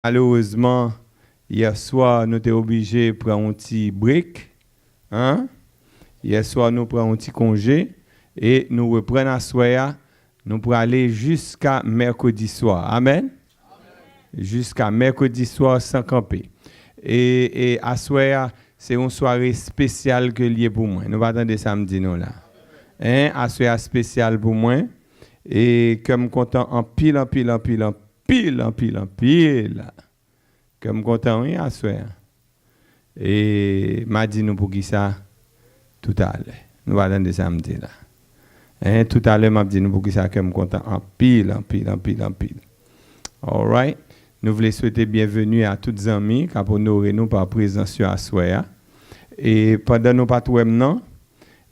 malheureusement, hier soir, nous étions obligés de prendre un petit break. Hein? Hier soir, nous prenons un petit congé et nous reprenons à soir. Nous pourrons aller jusqu'à mercredi soir. Amen? Jusqu'à mercredi soir sans camper. Et à soir, c'est une soirée spéciale que liée pour moi. Nous allons attendre samedi, nous là. Hein? À soir spécial pour moi. Et comme content en pile. Comme content, oui, à soir. Et m'a dit nous pour qui ça? Tout à l'heure. Nous allons attendre samedi là. Hein? Tout à l'heure, m'a dit nous pour qui ça? Comme content en pile. All right. Nous voulons souhaiter bienvenue à toutes les amis qui ont honoré nous par présence sur Assoya. Et pendant nos pas tout non,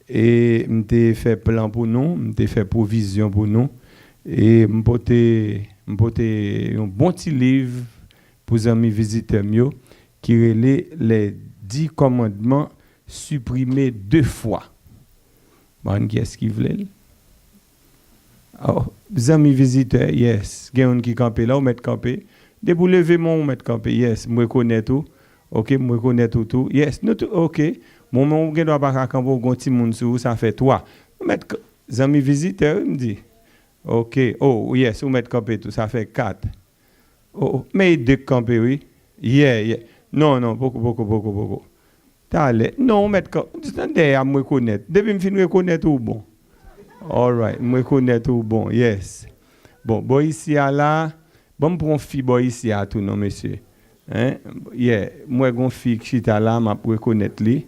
et m'te fait plan pour nous, m'te fait provision pour nous et m'pote un bon petit livre pour les amis visiteurs mieux qui relève les 10 commandements supprimés 2 fois. Bon, qui est-ce qui voulait? Oh, les amis visiteurs, yes, quelqu'un qui campe là ou mettre camper. Dès pour lever mon mettre camper, yes, moi connais tout. OK, moi connais tout. Yes, nous tout OK. Mon doit pas camper au petit monde sur ça fait 3. Mettre amis visiteurs, me dit. OK. Oh, yes, ou mettre camper tout ça fait 4. Oh, mais 2 camper oui. Yeah. Non, beaucoup. T'allez. Non, mettre camper. À moi connaître. Depuis me fin reconnaître tout bon. All right, moi connais tout bon. Yes. Bon ici là. Bon, pour une fille, ici à tout, non, monsieur. Hein? Yeah, moi, une fille qui est là, je reconnaître lui.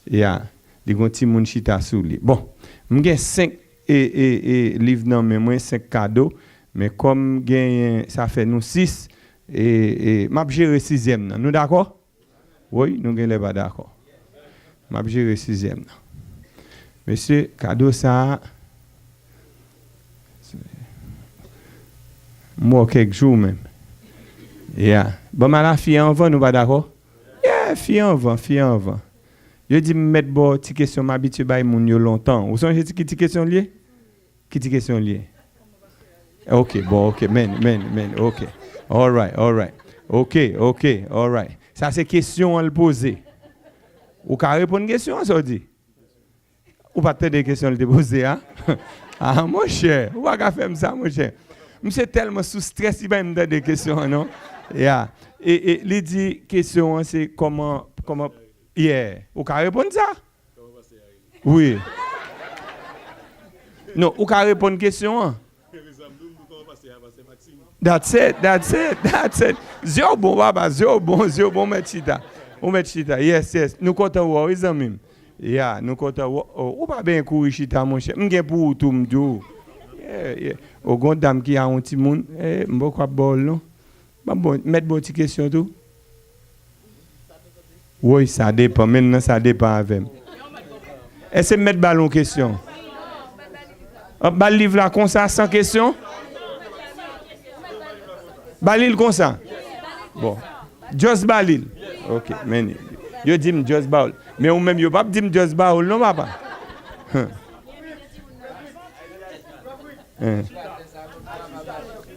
Yeah, il y a un petit monde qui est sous lui. Bon, j'ai 5 livres dans mes mains, 5 cadeaux. Mais comme ça fait nous 6, et je gère le 6e. Nous d'accord? Oui, nous sommes pas d'accord. Je gère le 6e. Monsieur, cadeau ça. Moi, quelques jours même. Yeah. Bon, mais la fille en va, nous pas d'accord? Yeah, fille en va. Je dis, mettre bon, petite question, m'habitue à mon yo longtemps. Vous savez, qui question liée? Qui question liée? OK, bon, OK, men, OK. All right. OK, all right. Ça, c'est question à le poser. Ou qu'à répondre une question, ça dit? Ou pas des questions à le poser, hein? Ah, mon cher, ou pas faire ça, mon cher? Je suis tellement sous stress, il va me donner des questions, non? Yeah. Et il dit, question, c'est comment, yeah. Vous pouvez répondre ça? Oui. Non, vous pouvez répondre question? That's it. Zéro bon, baba, zéro bon, metchita. Yes. Nous comptons, oui, amis. Yeah, nous comptons, ou pas bien courir, chita, mon cher. Je pour tout, m'dou. Yeah. Au grand dame qui a un petit monde, m'bo quoi bol non. Bon, mettre bonne petite question tout. Oui, ça dépend. Maintenant, ça dépend avec. Est-ce que mettre ballon question? Bal livre là comme ça sans question? Balil comme ça. Bon. Just balil. OK, mais yo dis just ball. Mais ou même yo pas dire just ball non papa.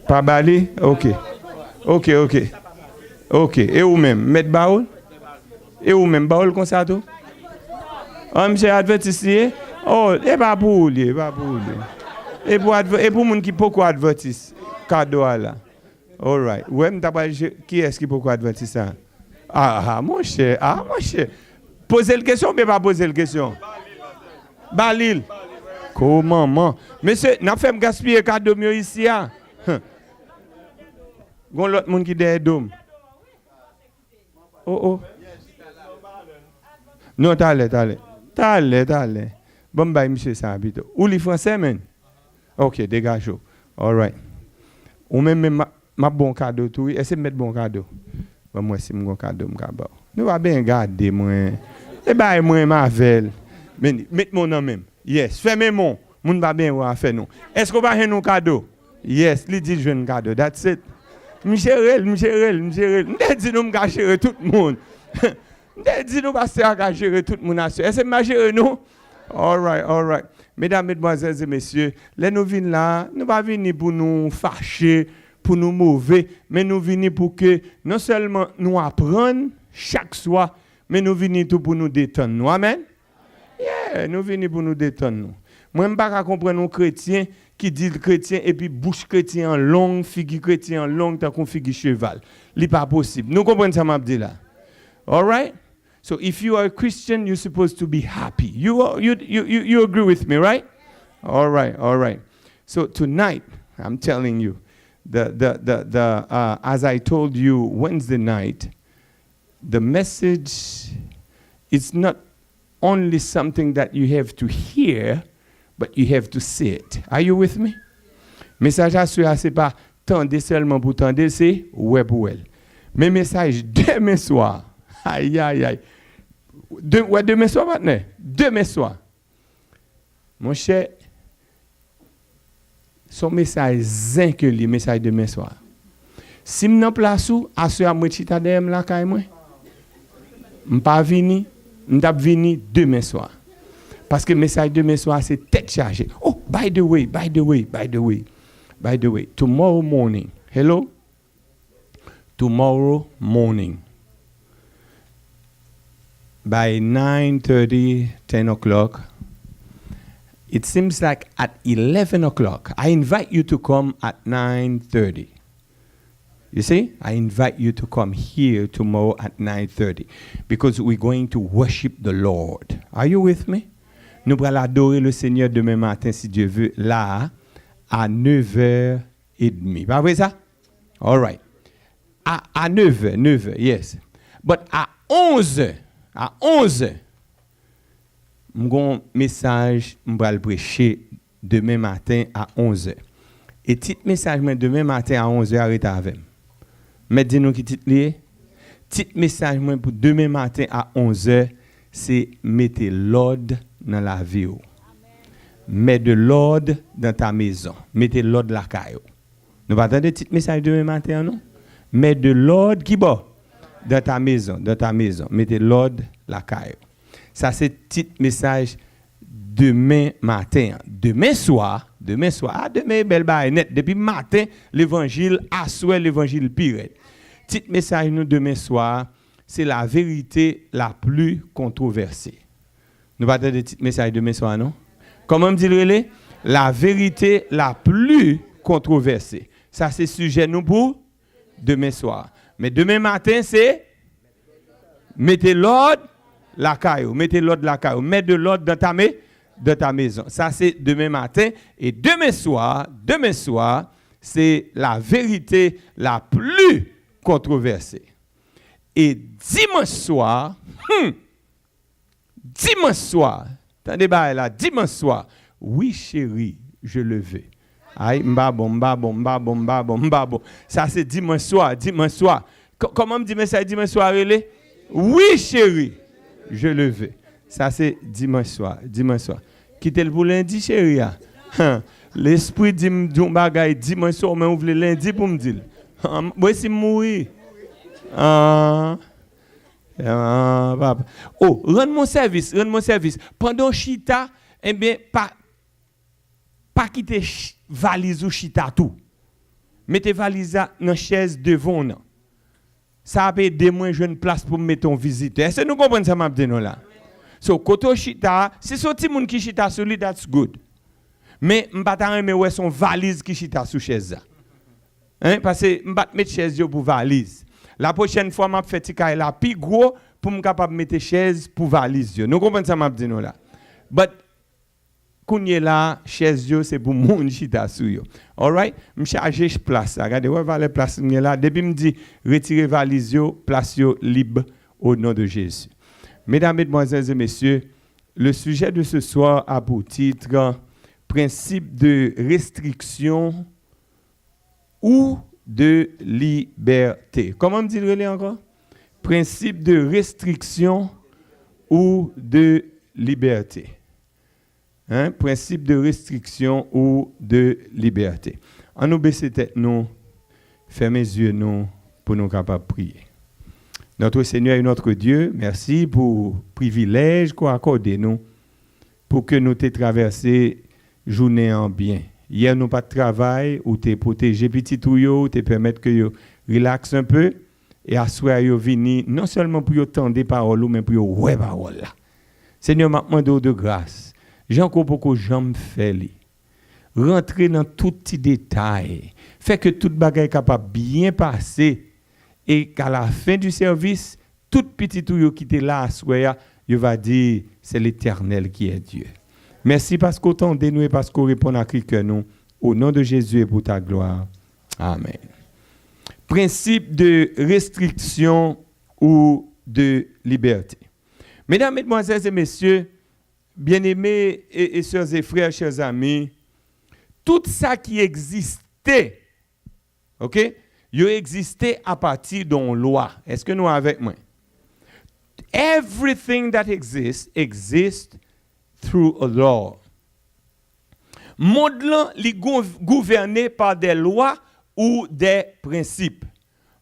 Pas balé? OK. Et ou même, mettre baoul? Et ou même, baoul comme ça tout? Monsieur advertise? Oh, et pas pour lui. Et pour moun qui pourquoi advertise? Cadeau là. All right. Ouais, qui est-ce qui pourquoi advertise ça? Mon cher. Posez la question, mais pas poser la question. Balil. Comment? Monsieur, n'a fait me gaspiller cadeau mieux ici hein. Gon l'autre monde qui derrière dôme. Oh. Non, t'allez. Bon bye monsieur ça habite. Ou les français men. OK, dégage. All right. Ou même ma bon cadeau tout, est-ce que mettre bon cadeau? Bon moi si mon cadeau m'caba. Nous va bien garder moi. Et bah moi Marvel. Mais mettez mon nom même. Yes, fermez mon. Moun va bien ou faire nous. Est-ce qu'on va faire nos cadeaux? Yes, li dit jeune cadeau. That's it. M'chérer. M'te dit nous m'gâcher tout le monde. M'te dit nous passer à gâcher tout le monde. Est-ce que m'a gérer nous? All right. Mesdames, mesdemoiselles et messieurs, les nous venons là, nous pas venir pour nous fâcher, pour nous mauvais, mais nous venons pour que non seulement nous apprendre chaque soir, mais nous venons tout pour nous détendre. Nous. Amen? Yeah, nous venons pour nous détendre. Nous. Moi, je ne peux pas comprendre un chrétien qui dit le chrétien et puis bouche chrétien en longue, figure chrétien en longue, tant qu'on figure cheval. Ce n'est pas possible. Nous comprenons ça, je dis là. All right? So if you are a Christian, you're supposed to be happy. You agree with me, right? All right, all right. So tonight, I'm telling you, as I told you Wednesday night, the message is not only something that you have to hear, but you have to say it. Are you with me? Message à ce c'est pas tendre seulement pour tendre, c'est ouais pour elle. Mais message demain soir. Aïe aïe aïe. Demain soir maintenant. Demain soir. Mon cher, son message zin que le message demain soir. Si je suis place où, à ce à moi chita dem la kay moi. M'pas vini, m'tap vini demain soir. Parce que le message demain soir c'est tête chargée. Oh, by the way, tomorrow morning. Hello? Tomorrow morning. By 9:30, 10 o'clock, it seems like at 11 o'clock, I invite you to come at 9:30. You see, I invite you to come here tomorrow at 9:30 because we're going to worship the Lord. Are you with me? Nous allons adorer le Seigneur demain matin, si Dieu veut, là, à 9h30. Pas vrai ça? All right. À 9h, yes. But à 11h, mon message, je vais le prêcher demain matin à 11h. Et petit message, demain matin à 11h, arrêtez avec moi. Mais dis-nous qui titre lié. Petit message pour demain matin à 11h, c'est mettez l'ordre dans la vie. Mettez de l'ordre dans ta maison. Mettez l'ordre dans la caille. Nous pas attendre petit message demain matin, non? Mettez de l'ordre qui bon dans ta maison, Mettez l'ordre dans la caille. Ça c'est petit message demain matin. Demain soir, demain belle baille net. Depuis matin, l'évangile assoit l'évangile pire. Petit message nous demain soir, c'est la vérité la plus controversée. Nous pas de petit message demain soir non? Comment me dire la vérité la plus controversée. Ça c'est sujet nous pour demain soir. Mais demain matin c'est mettez l'ordre la caillou, mettez l'ordre la caillou, mettez de l'ordre dans ta maison. Ça c'est demain matin et demain soir, c'est la vérité la plus controversée. Et dimanche soir, attendez là, dimanche soir, oui chérie, je le veux. Aïe, mbabon. Ça c'est dimanche soir. Comment me dit mais ça dimanche soir relé? Oui chérie, je le veux. Ça c'est dimanche soir. Quittez le pour lundi chérie. L'esprit dit m'don bagay dimanche soir mais ouvre lundi pour me dire. Moi si mourir. Papa. Oh, rends-moi service. Pendant chita, eh bien, pas quitter valise ou chita tout. Mettez valise dans la chaise devant nous. Ça peut aider moi une place pour mettre un visiteur. Est-ce que nous comprenons ça, m'a là? So, koto chita, si c'est petit monde qui chita sur lui, that's good. Mais m'bata aimer ouais son valise qui chita sous chaise. Hein, parce que m'bat mettre chaise pour valise. La prochaine fois m'a fait tika la plus gros pour me capable mettre chaise pour valise. Nous comprenons ça, m'a dit nous là. But kounye là chaise c'est pour moun chita sou yo. All right? Me charger place. Regardez ouais va les place là depuis me dit retirer valise yo, place yo libre au nom de Jésus. Mesdames, Mesdemoiselles et Messieurs, le sujet de ce soir a pour titre principe de restriction ou de liberté. Comment me dire encore? Principe de restriction ou de liberté. Hein? Principe de restriction ou de liberté. En nous baisser tête, nous, fermez les yeux, nous, pour nous capables de prier. Notre Seigneur et notre Dieu, merci pour le privilège qu'on accorde nous pour que nous te traverser journée en bien. Hier, nous pas de travail, ou t'es protégé petit tout yo, t'es permettre que yo relaxe un peu, et à soir yo vini, non seulement pour yo tendre des paroles, mais pour yo ouais parole là. Seigneur, m'a demandé de grâce. J'ai encore beaucoup j'aime faire li. Rentrer dans tout petit détail, fait que toute bagaille capable bien passer, et qu'à la fin du service, tout petit tout yo qui était là à soir, yo va dire c'est l'Éternel qui est Dieu. Merci parce qu'autant de nous et parce qu'on répond à cri que nous. Au nom de Jésus et pour ta gloire. Amen. Principe de restriction ou de liberté. Mesdames, mesdemoiselles et messieurs, bien-aimés et sœurs et frères, chers amis, tout ça qui existait, ok, il existait à partir d'une loi. Est-ce que nous avec moi? Everything that exists through a law. Monde là, li gouverné par des lois ou des principes.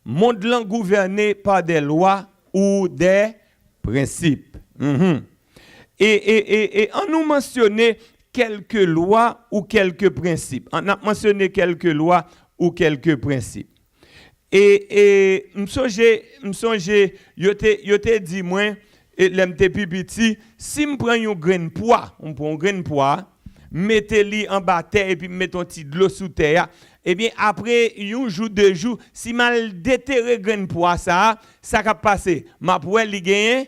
Monde là gouverné par des lois ou des principes. Et on nous mentionné quelques lois ou quelques principes. On a mentionné quelques lois ou quelques principes. Et m'songe yo te dit moi et l'MT petit si me prend un grain de pois, on prend un grain de pois, mettez-li en bas terre et puis mettons petit de l'eau sous terre. Et bien après un jour deux jours, si mal déterré grain de pois ça va passer. Ma pour li gagne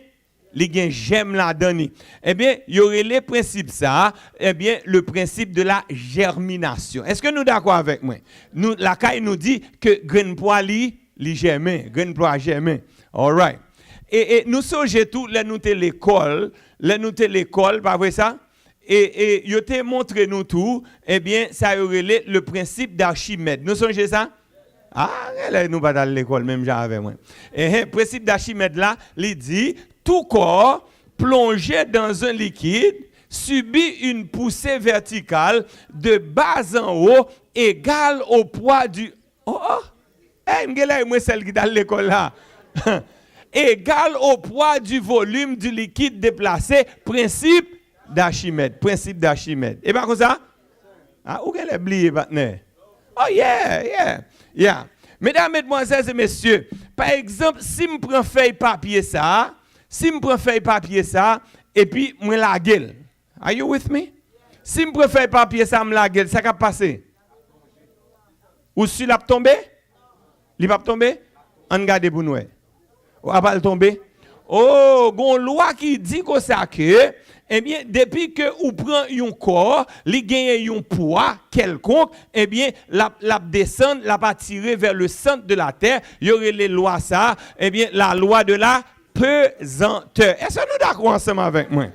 j'aime la donne. Eh bien, il y aurait les principes ça, eh bien le principe de la germination. Est-ce que nous d'accord avec moi? Nous la caille nous dit que grain pois li germe, grain pois germe. All right. Et nous songeons tout là nous l'école, pas vrai ça? Et yo te montré nous tout, eh bien ça aurait le principe d'Archimède. Nous songeons ça? Ah, là nous pas dans l'école même j'avais moi. Et principe d'Archimède là, il dit tout corps plongé dans un liquide subit une poussée verticale de bas en haut égale au poids du... moi celle qui dans l'école là. Égale au poids du volume du liquide déplacé. Principe d'Archimède. Principe d'Archimède. Et pas comme ça? Ah, où qu'elle est oubliée maintenant? Oh yeah. Mesdames, mesdemoiselles et messieurs, par exemple, si je prends feuille papier ça, et puis je la gueule. Are you with me? Si je prends feuille papier ça, je la gueule, ça va passer. Ou si la tombe? Il va tomber? On regarde pour nous. Ou va tomber? Oh, gon loi qui dit que ça que eh bien depuis que ou prend un corps, li gagne un poids quelconque, eh bien la descend, la va tirer vers le centre de la terre, il y aurait les lois ça, eh bien la loi de la pesanteur. Est-ce que nous d'accord ensemble avec moi?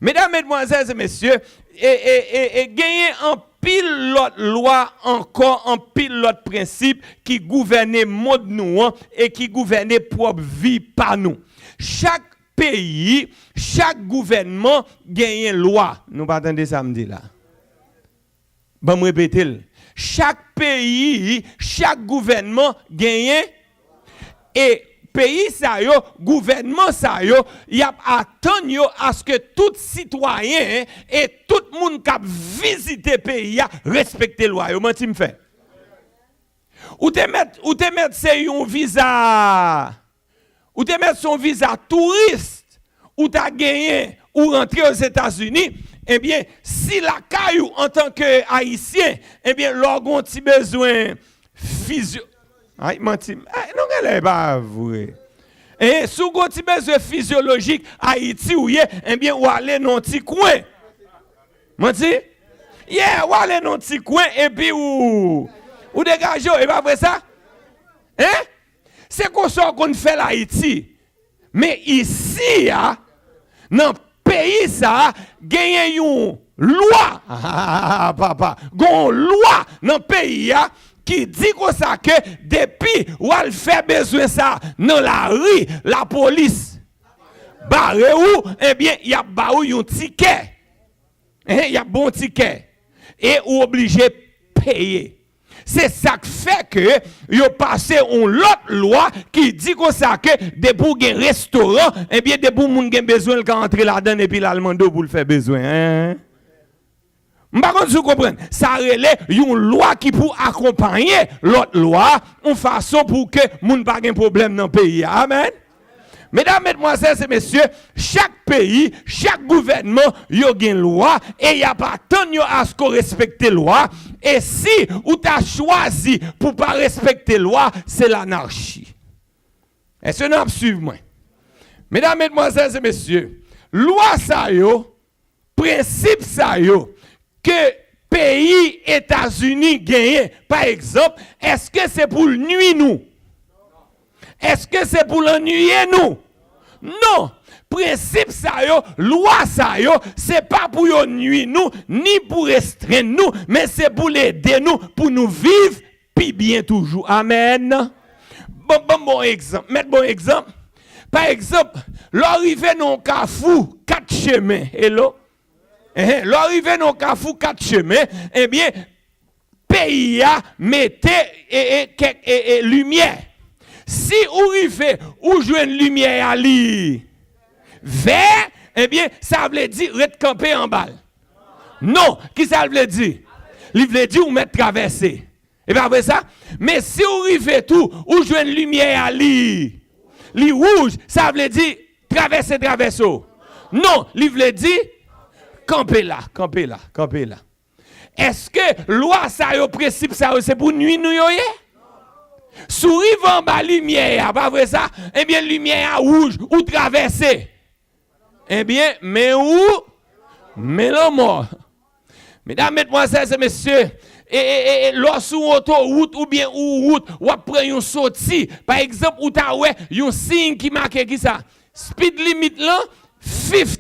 Mesdames, mesdemoiselles et messieurs, et gagner en pile l'autre loi, encore en pile l'autre principe qui gouvernait monde nous et qui gouvernait propre vie par nous. Chaque pays, chaque gouvernement gagne une loi. Nous pas attendre samedi là. Bon, me répéter. Chaque pays, chaque gouvernement gagne et pays ça yo, gouvernement ça yo, y a attendre à ce que tout citoyen et tout monde qui visiter pays respecte loi yo. Menti me fait. Ou te mettre c'est un visa ou te mettre son visa touriste ou t'as gagné ou rentrer aux États-Unis, eh bien si la caillou en tant que haïtien, eh bien l'orgon ti besoin physio ay menti non elle est pas vrai. Et sous gon ti besoin physiologique Haïti ou eh bien ou aller dans petit coin. Menti? Ou aller dans petit coin et puis ou dégager et pas vrai ça? Hein? C'est comme ça qu'on fait l'Haïti. Mais ici, dans le pays, ça, gagne une loi. Papa, une loi dans le pays qui dit comme ça que depuis où elle fait besoin ça dans la rue, la police barre ou, eh bien, il y a un ticket. Il y a bon ticket. Et ou obligé de payer. C'est ça qui fait que yo passé une autre loi qui dit comme ça que des pour un restaurant et bien des pour moun gen besoin de rentrer là-dedans et puis l'allemand pour le faire besoin hein. Par contre, vous comprenez, ça relève une loi qui pour accompagner l'autre loi, en façon pour que moun pas de problème dans le pays. Amen. Mesdames, mesdemoiselles et messieurs, chaque pays, chaque gouvernement, il y a une loi et il n'y a pas tant à ce qu'on respecte la loi. Et si vous avez choisi pour ne pas respecter la loi, c'est l'anarchie. Est-ce que nous avez suivi moi? Mesdames, mesdemoiselles et messieurs, loi ça yo, principe ça yo, que pays États-Unis gagne, par exemple, est-ce que c'est pour nuire nous? Est-ce que c'est pour l'ennuyer nous? Non. Principe ça yo, loi ça yo, c'est pas pour nuire nous, ni pour restreindre nous, mais c'est pour l'aider nous, pour nous vivre, puis bien toujours. Amen. Bon exemple. Mettre bon exemple. Par exemple, l'arrivée non Carrefour, 4 chemins. Hello? L'arrivée non Carrefour, 4 chemins, eh bien, pays a mettez lumière. Si vous arrivez, ou jouez une lumière à lire vert, eh bien, ça veut dire camper en balle. Non, qui ça veut dire? Il veut dire ou mettre traverser. Et bien après ça, mais si vous arrivez tout, ou jouez une lumière à lire rouge, ça veut dire traverser. Non, il veut dire camper là. Est-ce que loi ça yo principe ça c'est pour nuit nous yo? Souris en bas lumière, pas vrai ça? Eh bien lumière rouge ou traverser. Eh bien mais où? Mais le mort. Mesdames, mesdemoiselles et messieurs, et lorsque vous autoroute ou bien ou route, ou après une sortie, par exemple, ou t'as ouais, un signe qui marque qui ça? Speed limit là 15.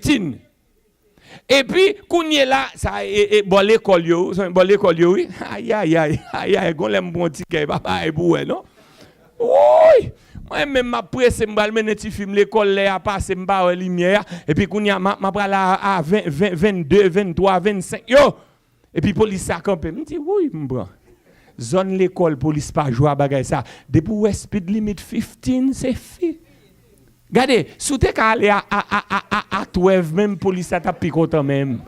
Et puis, quand il est là, ça est bon l'école, oui. Aïe, on l'aime bon ticket, papa, et pour non? Oui! Moi-même, ma presse, je vais me petit film, l'école, là, a passé, je vais lumière, et puis, quand il y a, ma à 22, 23, 25, yo! Et puis, police a campé. Je me dis, oui, m'bran. Zone l'école, police pas jouer à bagay ça. Depuis où speed limit 15, c'est fait. Regardez, si tu es allé à 12, même police a tapé content même.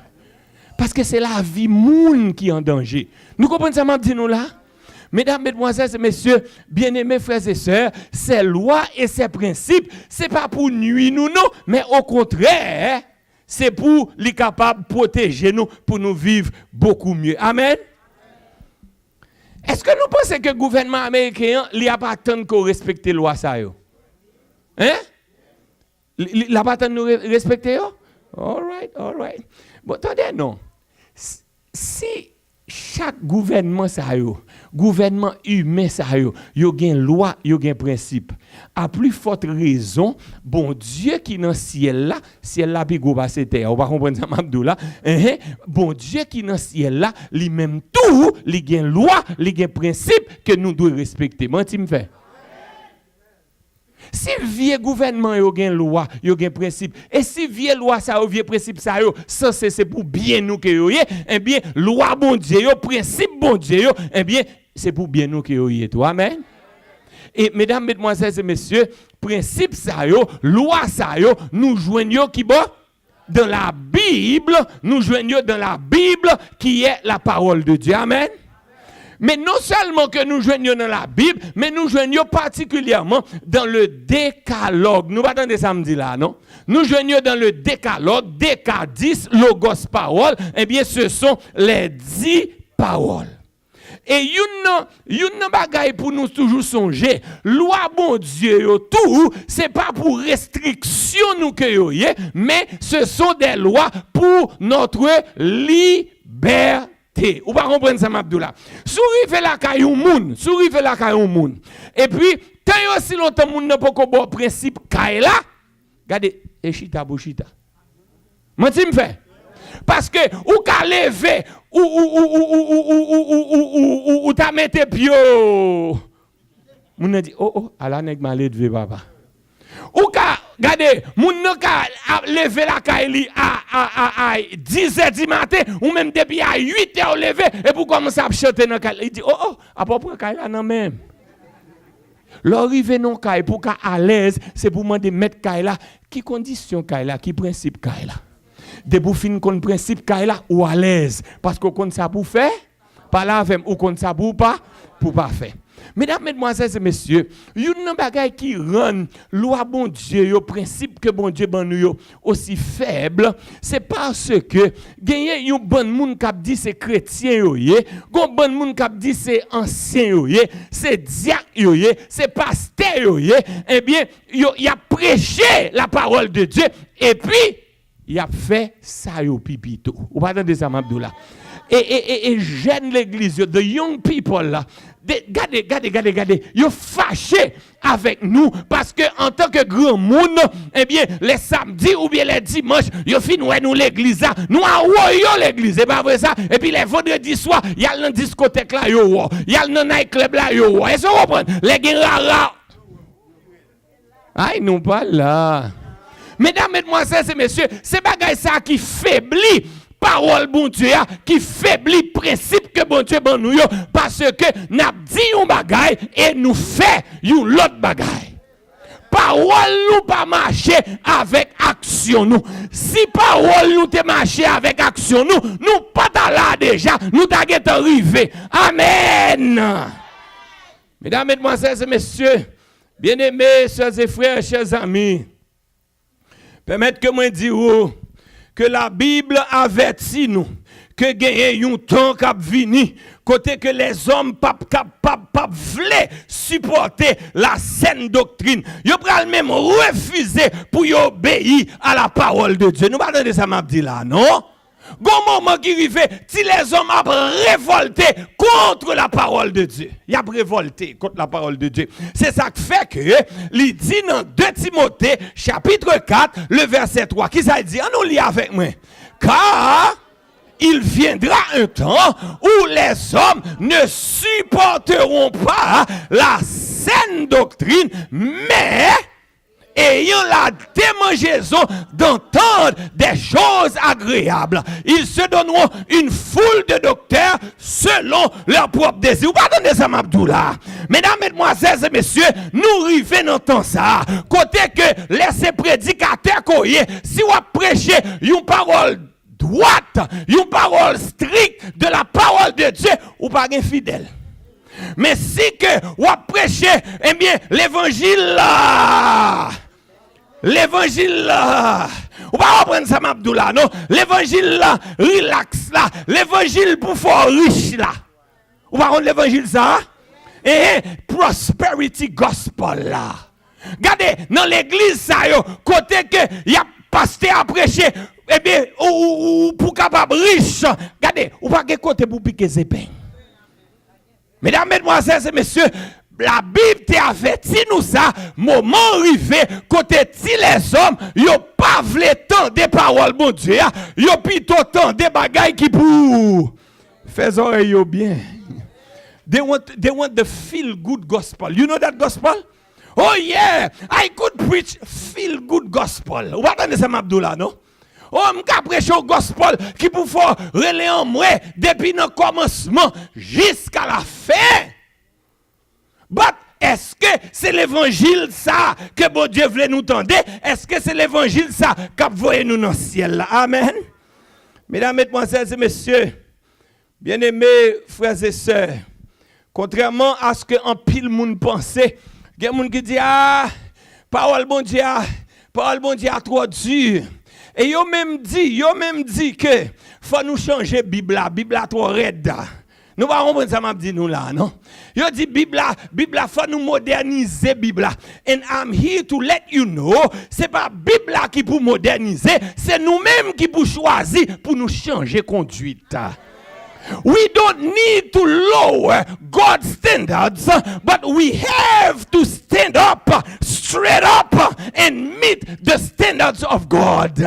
Parce que c'est la vie moun qui est en danger. Nous comprenons ça, m'a dit nous là? Mesdames, mesdemoiselles et messieurs, bien-aimés frères et sœurs, ces lois et ces principes, ce n'est pas pour nuire nous, non, mais au contraire, c'est pour les capables de protéger nous, pour nous vivre beaucoup mieux. Amen. Est-ce que nous pensons que le gouvernement américain n'a pas tant qu'on respecte les lois? Hein? Il n'a pas tant nous respecter? All right. Bon, attendez, non. Si chaque gouvernement, gouvernement humain, il y a une loi, il y a un principe. À plus forte raison, bon Dieu qui est dans le ciel là, puis go passer terre. On va comprendre ça, Mabdoula. Bon Dieu qui est dans le ciel là, lui-même tout, il y a une loi, il y a un principe que nous devons respecter. Moi, tu me fais. Si vieux gouvernement yo gen loi, yo gen principe, et si vieux loi ça, vieux principe ça yo, ça c'est pour bien nous que yo, eh bien loi bon Dieu yo, principe bon Dieu yo, eh bien c'est pour bien nous que yo tout. Amen. Et mesdames, mesdemoiselles et messieurs, principe ça yo, loi ça yo, nous joignons qui bon dans la Bible, nous joignons dans la Bible qui est la parole de Dieu. Amen. Mais non seulement que nous joignons dans la Bible, mais nous joignons particulièrement dans le décalogue. Nous pas attendre samedi là, non? Nous joignons dans le décalogue, déca 10, logos parole, eh bien ce sont les 10 paroles. Et une bagaille pour nous toujours songer, loi bon Dieu tout, c'est pas pour restriction nous que yo, mais ce sont des lois pour notre liberté. Ou pas comprendre ça, Mabdoula. Sourive la caillou moun. Et puis, tant aussi longtemps moun n'a pas bon principe caille là. Regardez, echita bouchita. Moi tu me fais. Parce que ou ka lever ou ta mette pio. Moun a dit oh, ala nèg malé de papa. Ou ka regardez, moun nan ka lever la caille à 10h du matin ou même depuis à 8h lever et pour commencer à chanter dans caille. Il dit oh, à peu près caille là non même. L'arrivée non caille pour qu'à l'aise, c'est pour demander mettre caille là, qui condition caille là, qui principe caille là. de pour fin kon principe kay là ou à l'aise parce que kon ça pour faire pas là avec ou kon ça pour pas faire. Mesdames, mesdemoiselles et messieurs, une bagay qui rend loi bon Dieu, le principe que bon Dieu ban nous aussi faible, c'est parce que gagné yon bon moun k'ap dit c'est chrétien yo yé, gon bon moun k'ap dit c'est ancien yo yé, c'est diacre yo yé, c'est pasteur yo yé, eh bien, il a prêché la parole de Dieu et puis il a fait ça yo pipito. Ou pas entendre ça Abdullah. Et jeune l'église, the young people là, regardez, ils fâchés avec nous parce que en tant que grand monde, eh bien, les samedis ou bien les dimanches, ils finissent nous l'église là, nous envoyons l'église, c'est pas vrai ça? Et puis les vendredis soir, il y a une discothèque là, il y a un night club là, est-ce que vous comprenez? Les guerres aïe, nous pas là. Mesdames, mesdemoiselles et messieurs, c'est bagay ça qui faiblit parole bon Dieu qui faiblit principe que bon Dieu ban nous parce que n'a dit un bagay et nous fait une l'autre bagay. Parole nous pas marcher avec action nous. Si parole nous te marcher avec action nous pas là déjà, nous t'a arrivé. Amen. Mesdames, mesdemoiselles et messieurs, bien-aimés, sœurs et frères, chers amis, permettez que moi dire que la Bible avertit nous que gagne un temps qui vini côté que les hommes pas veulent supporter la saine doctrine. Ils pral même refuser pour obéir à la parole de Dieu. Nous pas entendre ça m'a dit là, non? Gon moment qui arrive, si les hommes ont révolté contre la parole de Dieu. Ils ont révolté contre la parole de Dieu. C'est ça qui fait que, il dit dans 2 Timothée, chapitre 4, le verset 3, qui ça dit? On nous lit avec moi. Car il viendra un temps où les hommes ne supporteront pas la saine doctrine, mais ayant la démangeaison d'entendre des choses agréables. Ils se donneront une foule de docteurs selon leur propre désir. Vous pardonnez ça, Abdullah. Mesdames, mesdemoiselles et messieurs, nous arrivons dans temps ça. Côté que laissez prédicateurs coyer, si vous prêchez une parole droite, une parole stricte de la parole de Dieu, ou pas infidèle. Mais si que vous prêchez, eh bien, l'évangile là, ou pas reprendre ça, Abdullah, non? L'évangile là, relax là, l'évangile pour fort riche là. Ou pas reprendre l'évangile ça? Et prosperity gospel là. Regardez, dans l'église ça, côté que y a pasteur à prêcher, eh bien, ou pour capable riche, regardez, ou pas que côté pour piquer ses pains. Mesdames, mesdemoiselles et messieurs, la Bible t'a averti nous ça, moment arrivé, côté si les hommes, yo pas vle tant des paroles, bon Dieu, yo plutôt tant des bagailles qui pour faire oreille yo bien. They want the feel good gospel. You know that gospel? Oh yeah, I could preach feel good gospel. Ou attendez ça, Abdullah, non? Oh, m'ka prêcher au gospel qui pour faire relais en moi depuis le commencement jusqu'à la fin. But est-ce que c'est l'évangile ça que bon Dieu voulait nous tendre? Est-ce que c'est l'évangile ça qu'a voyé nous dans le ciel là? Amen. Mesdames, mesdemoiselles et messieurs, bien-aimés frères et sœurs, contrairement à ce que en pile monde pensait, il y a des gens qui disent parole bon Dieu trop dur. Et yo même dit que faut nous changer Bible trop raide. Nous va comprendre ça m'a dit nous là, non? Yo dit Bible faut nous moderniser Bible. And I'm here to let you know, c'est pas Bible qui pour moderniser, c'est nous-mêmes qui pour choisir pour nous changer conduite. We don't need to lower God's standards, but we have to stand up, straight up, and meet the standards of God.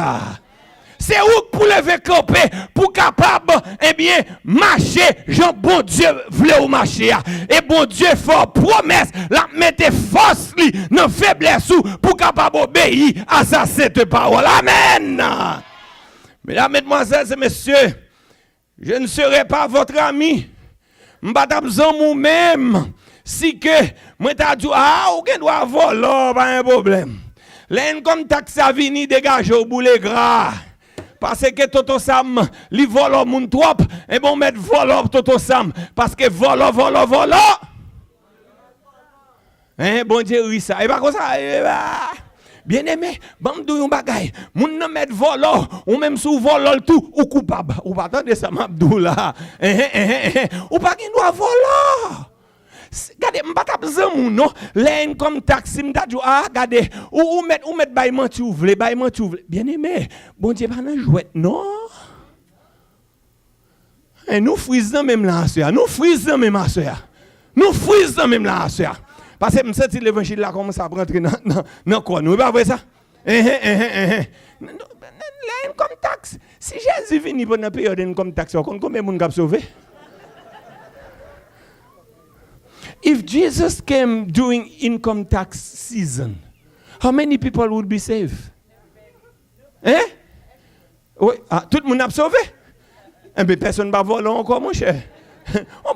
C'est où pour lever camper, pour capable, eh bien, marcher, Jean bon Dieu voulait ou marcher. Et bon Dieu fait promesse, la mettre force dans faiblesse pour capable obéir à sa sainte parole. Amen. Mesdames, mesdemoiselles et messieurs, je ne serai pas votre ami. M'batabzan moi-même. Si que, moi t'a dit, ou gen doit voler, pas un problème. L'un comme taxe à venir dégager au boulet gras. Parce que Toto Sam, li volo moun trop, et bon mettre volo Toto Sam. Parce que volo. Hein, bon Dieu, oui ça. Et pas comme ça. Bien aimé, bam yon bagay, moun nan met volo, ou même sous volo tout, ou coupable. Ou pas attendre ça m'abdou là. Ou pas qui doit volo. Regardez, m'pa tap zanmou non, l'en comme taxi m'ta djou regardez, ou met bay manti ou vle, Bien aimé, bon Dieu pas nan jouet non. Et nous frisons même là soeur, nous frisons même là soeur. Parce que me senti l'évangile là commence à rentrer dans quoi nous pas vrai ça? Comme taxe. Si Jésus vient pour une période comme taxe, combien de monde cap sauvé? If Jesus came during income tax season, how many people would be saved? Hein? Oui, tout le monde a sauvé? Eh bien, personne ne va voler encore, mon cher. On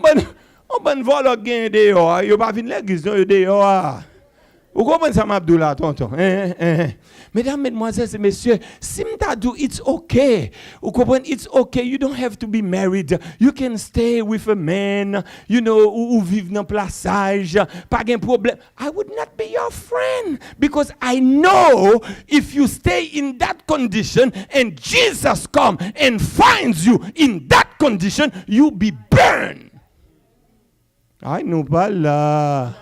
va voler gain dehors. Il va venir l'église, il dehors. Vous comprenez ça, Abdullah, tonton? Mesdames, mesdemoiselles et messieurs, si m'tadou, it's okay. Vous comprenez? It's okay. You don't have to be married. You can stay with a man, you know, ou vivre dans plaçage. Pas de problème. I would not be your friend because I know if you stay in that condition and Jesus come and finds you in that condition, you'll be burned. I know pas là.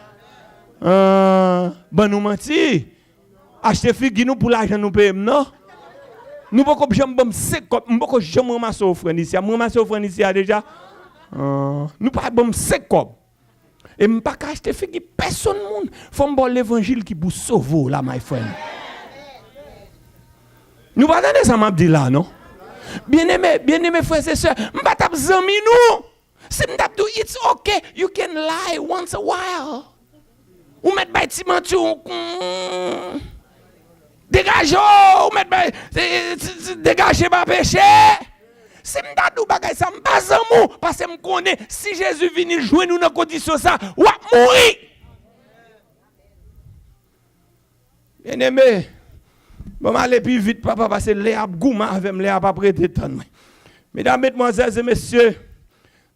Ben nous menti. Acheter figue nous pour l'argent nous payer non. Nous pas comme jambe sec comme nous pas jamais ramasser offrande ici. Moi ramasser offrande ici déjà. Nous pas bon sec comme. Et me pas acheter figue personne monde. Faut me l'évangile qui vous sauve là my friend. Nous pas attendre ça m'a dit là non. Bien-aimé frères et sœurs, m'pas tap zami nous. Si m'tap do it's okay. You can lie once a while. Ou mettre bay timantou dégagez ou mettre dégagez pas péché si m'ta dou bagay ça m'pas zanmou parce que m'connaît si Jésus vient jouer nous dans condition ça ou mourir bien aimé bon aller plus vite papa parce que les a gouma avec les a pas prêter temps mesdames mesdemoiselles et messieurs.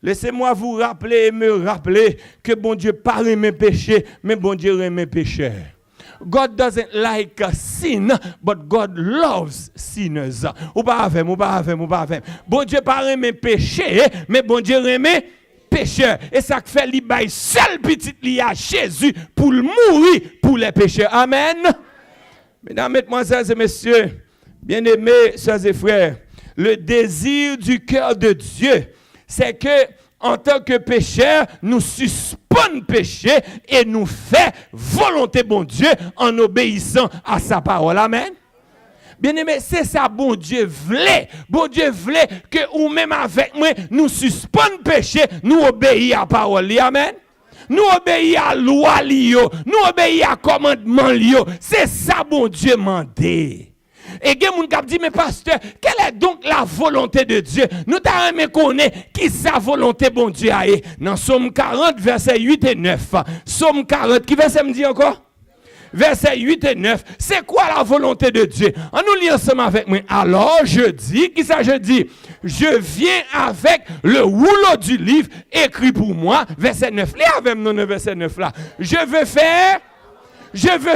Laissez-moi vous rappeler et me rappeler que bon Dieu pas aime péché, mais bon Dieu aime pécheur. God doesn't like sin, but God loves sinners. Ou pas avec. Bon Dieu pas aime péché, mais bon Dieu aime pécheur. Et ça fait li bay seul petit li à Jésus pour mourir pour les pécheurs. Amen. Mesdames, mesdemoiselles et messieurs, bien-aimés, sœurs et frères, le désir du cœur de Dieu, c'est que, en tant que pécheurs, nous suspendons péché et nous fait volonté bon Dieu en obéissant à sa parole. Amen. Bien-aimé, c'est ça, bon Dieu voulait. Bon Dieu voulait que, ou même avec moi, nous suspendons péché, nous obéissons à la parole. Amen. Nous obéissons à la loi, nous obéissons à commandement. C'est ça, bon Dieu m'a dit. Et il y a des gens qui disent, mais pasteur, quelle est donc la volonté de Dieu? Nous t'avons connaître qui sa volonté, bon Dieu, a. Dans Somme 40, versets 8 et 9. Somme 40, qui verset me dit encore? Versets 8 et 9. C'est quoi la volonté de Dieu? On nous lit ensemble avec moi. Alors, je dis, qui ça je dis? Je viens avec le rouleau du livre écrit pour moi. Verset 9. Lis avec nous le verset 9 là. Je veux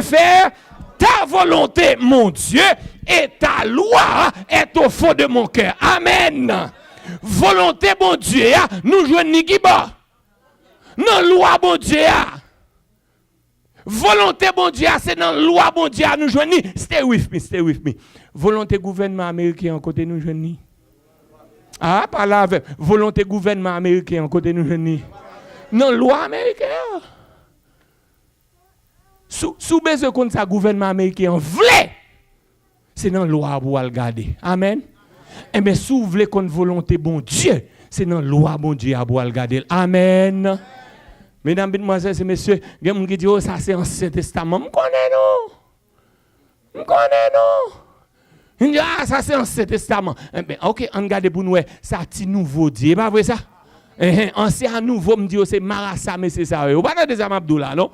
faire ta volonté, mon Dieu, et ta loi est au fond de mon cœur. Amen. Volonté, mon Dieu, nous jouons ni qui bas. Non, loi, mon Dieu. Volonté, mon Dieu, c'est dans loi, mon Dieu, nous jouons ni. Stay with me. Volonté gouvernement américain, en côté nous jouons ni. Ah, par là, volonté gouvernement américain, en côté nous jouons ni. Non, loi américaine. Sous besoin contre ça gouvernement américain voulait c'est dans loi pour le garder. Amen. Et mais sous voulez contre volonté bon Dieu, c'est dans loi bon Dieu pour le garder. Amen. Mesdames, mesdemoiselles et messieurs, il y a des gens qui disent oh ça c'est Ancien Testament. Me connais non. Il dit ah ça c'est Ancien Testament. Ben OK, on regarde pour nous ça petit nouveau Dieu, pas vrai ça? Ancien nouveau me dit c'est Marassa mais c'est ça. Ou pas de ça Abdullah non?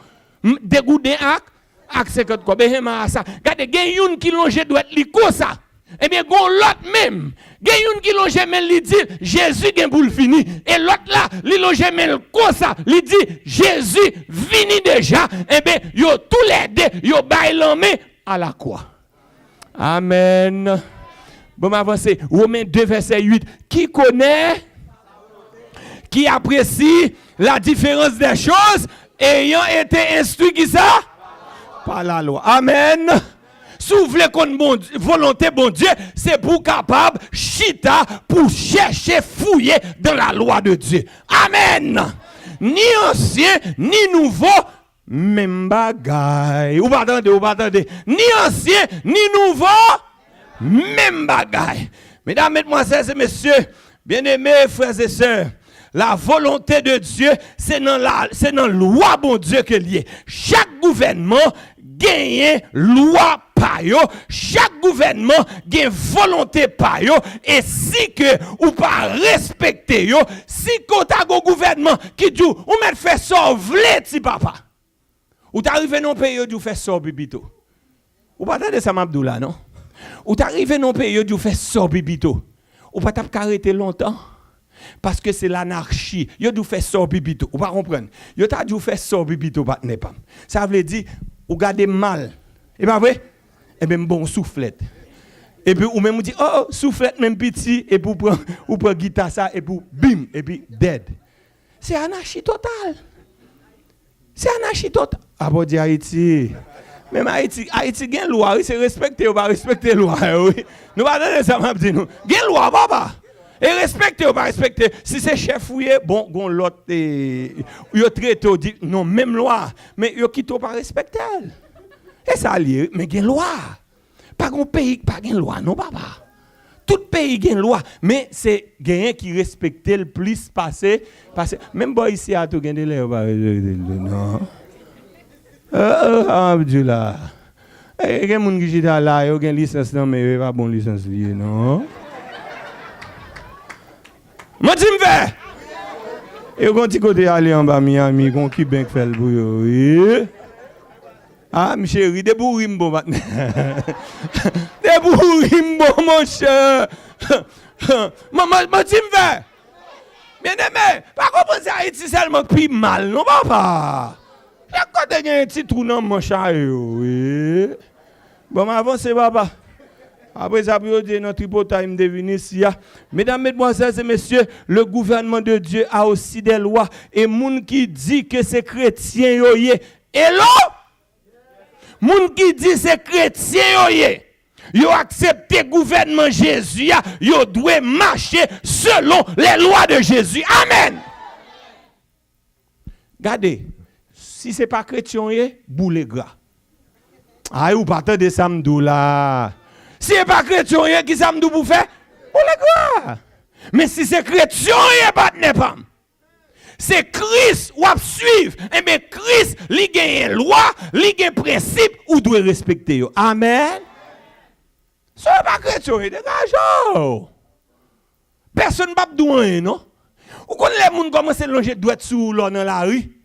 Dégoûté ak 50 quoi ben ça regardez gen yon qui longe doit li comme ça Eh bien, gon l'autre même. Gen yon qui longe men li dit Jésus gen pour le fini et l'autre là, li longe men comme ça, li dit Jésus vini déjà. Eh bien, yo tous les deux, yo bay l'homme à la croix. Amen. Bon, m'avancer. Romains 2 verset 8. Qui connaît, qui apprécie la différence des choses ayant été instruit qui ça? Par la loi. Amen. Si vous voulez qu'on volonté bon Dieu, c'est pour capable chita pour chercher fouiller dans la loi de Dieu. Amen. Ni ancien ni nouveau, même bagaille. Ou pas attendez. Ni ancien ni nouveau, même bagaille. Mesdames, mesdemoiselles et messieurs, bien-aimés frères et sœurs, la volonté de Dieu, c'est dans la loi bon Dieu que lié. Chaque gouvernement gagne loi pa yo, chaque gouvernement gagne volonté pa yo, et si que ou pas respecter yo, si kota go gouvernement qui dit ou met fait sauver ti papa. Ou t'arrive non pays du fait sauver bibito. Ou pas attendre ça m'abdoula non? Ou t'arrive non pays du fait sauver bibito. Ou pas t'a arrêter longtemps. Parce que c'est l'anarchie. Yo dou fait sort bibito. Ou pas comprendre. Yo t'a dou fait sort bibito pas ne pas. Ça veut dire ou garder mal. Et pas vrai? Et bien bon soufflette. Et puis ou même dit oh soufflette même petit et pour prendre ou prend guitare ça et pour bim et puis dead. C'est anarchie totale. C'est anarchie totale. Ah bon dit Haïti. Même Haïti gagne loi, c'est respecter ou pas respecter loi oui. Nous pas donner ça m'a dit nous. Gagne loi papa. Et respecter ou pas respecter. Si c'est chef fouillé, bon, gon l'autre, yo traite ou dit, non, même loi. Mais yo quitte ou pas respecter. Et ça lié, mais gen loi. Pas gon pays, pas gen loi, non, papa. Tout pays gen loi. Mais c'est gen qui respecte le plus passé. Même boy ici à tout gen de l'air, non. Abdullah. Et gen moun qui jita là, yo gen licence, non, mais yo pas bon licence lié, non. Moi dis m'fait. Et quand tu côté aller en bas Miami, qu'on qui ben fait le bruit. Ah, mes chéris, des bourrimbo maintenant. Des bourrimbo mon cher. Moi dis m'fait. Bien aimé, pas comprendre ça Haïti seulement plus mal, non papa. J'ai côté un petit trou dans mon chat oui. Bon, avancez papa. Après ça, notre tripotaille de Vinicia. Mesdames, mesdemoiselles et messieurs, le gouvernement de Dieu a aussi des lois. Et moun qui dit que c'est chrétien yoye. Hello? Moun qui dit c'est chrétien yoye. Yo accepté gouvernement Jésus, yo doit marcher selon les lois de Jésus. Amen. Regardez, si c'est pas chrétien yoye, boule gras. Aïe, ou pas de samedou là. Si ce n'est pas chrétien, qui ça me dit pour faire? Pour les gars. Mais si c'est chrétien, il n'est pas. C'est Christ ou à suivre. Et bien Christ, il gagne loi, il gagne principe, ou doit respecter. Amen. Si ce n'est pas chrétien, dégage. Personne ne va pas non? Ou quand les gens commencent à longer droit sous dans la rue,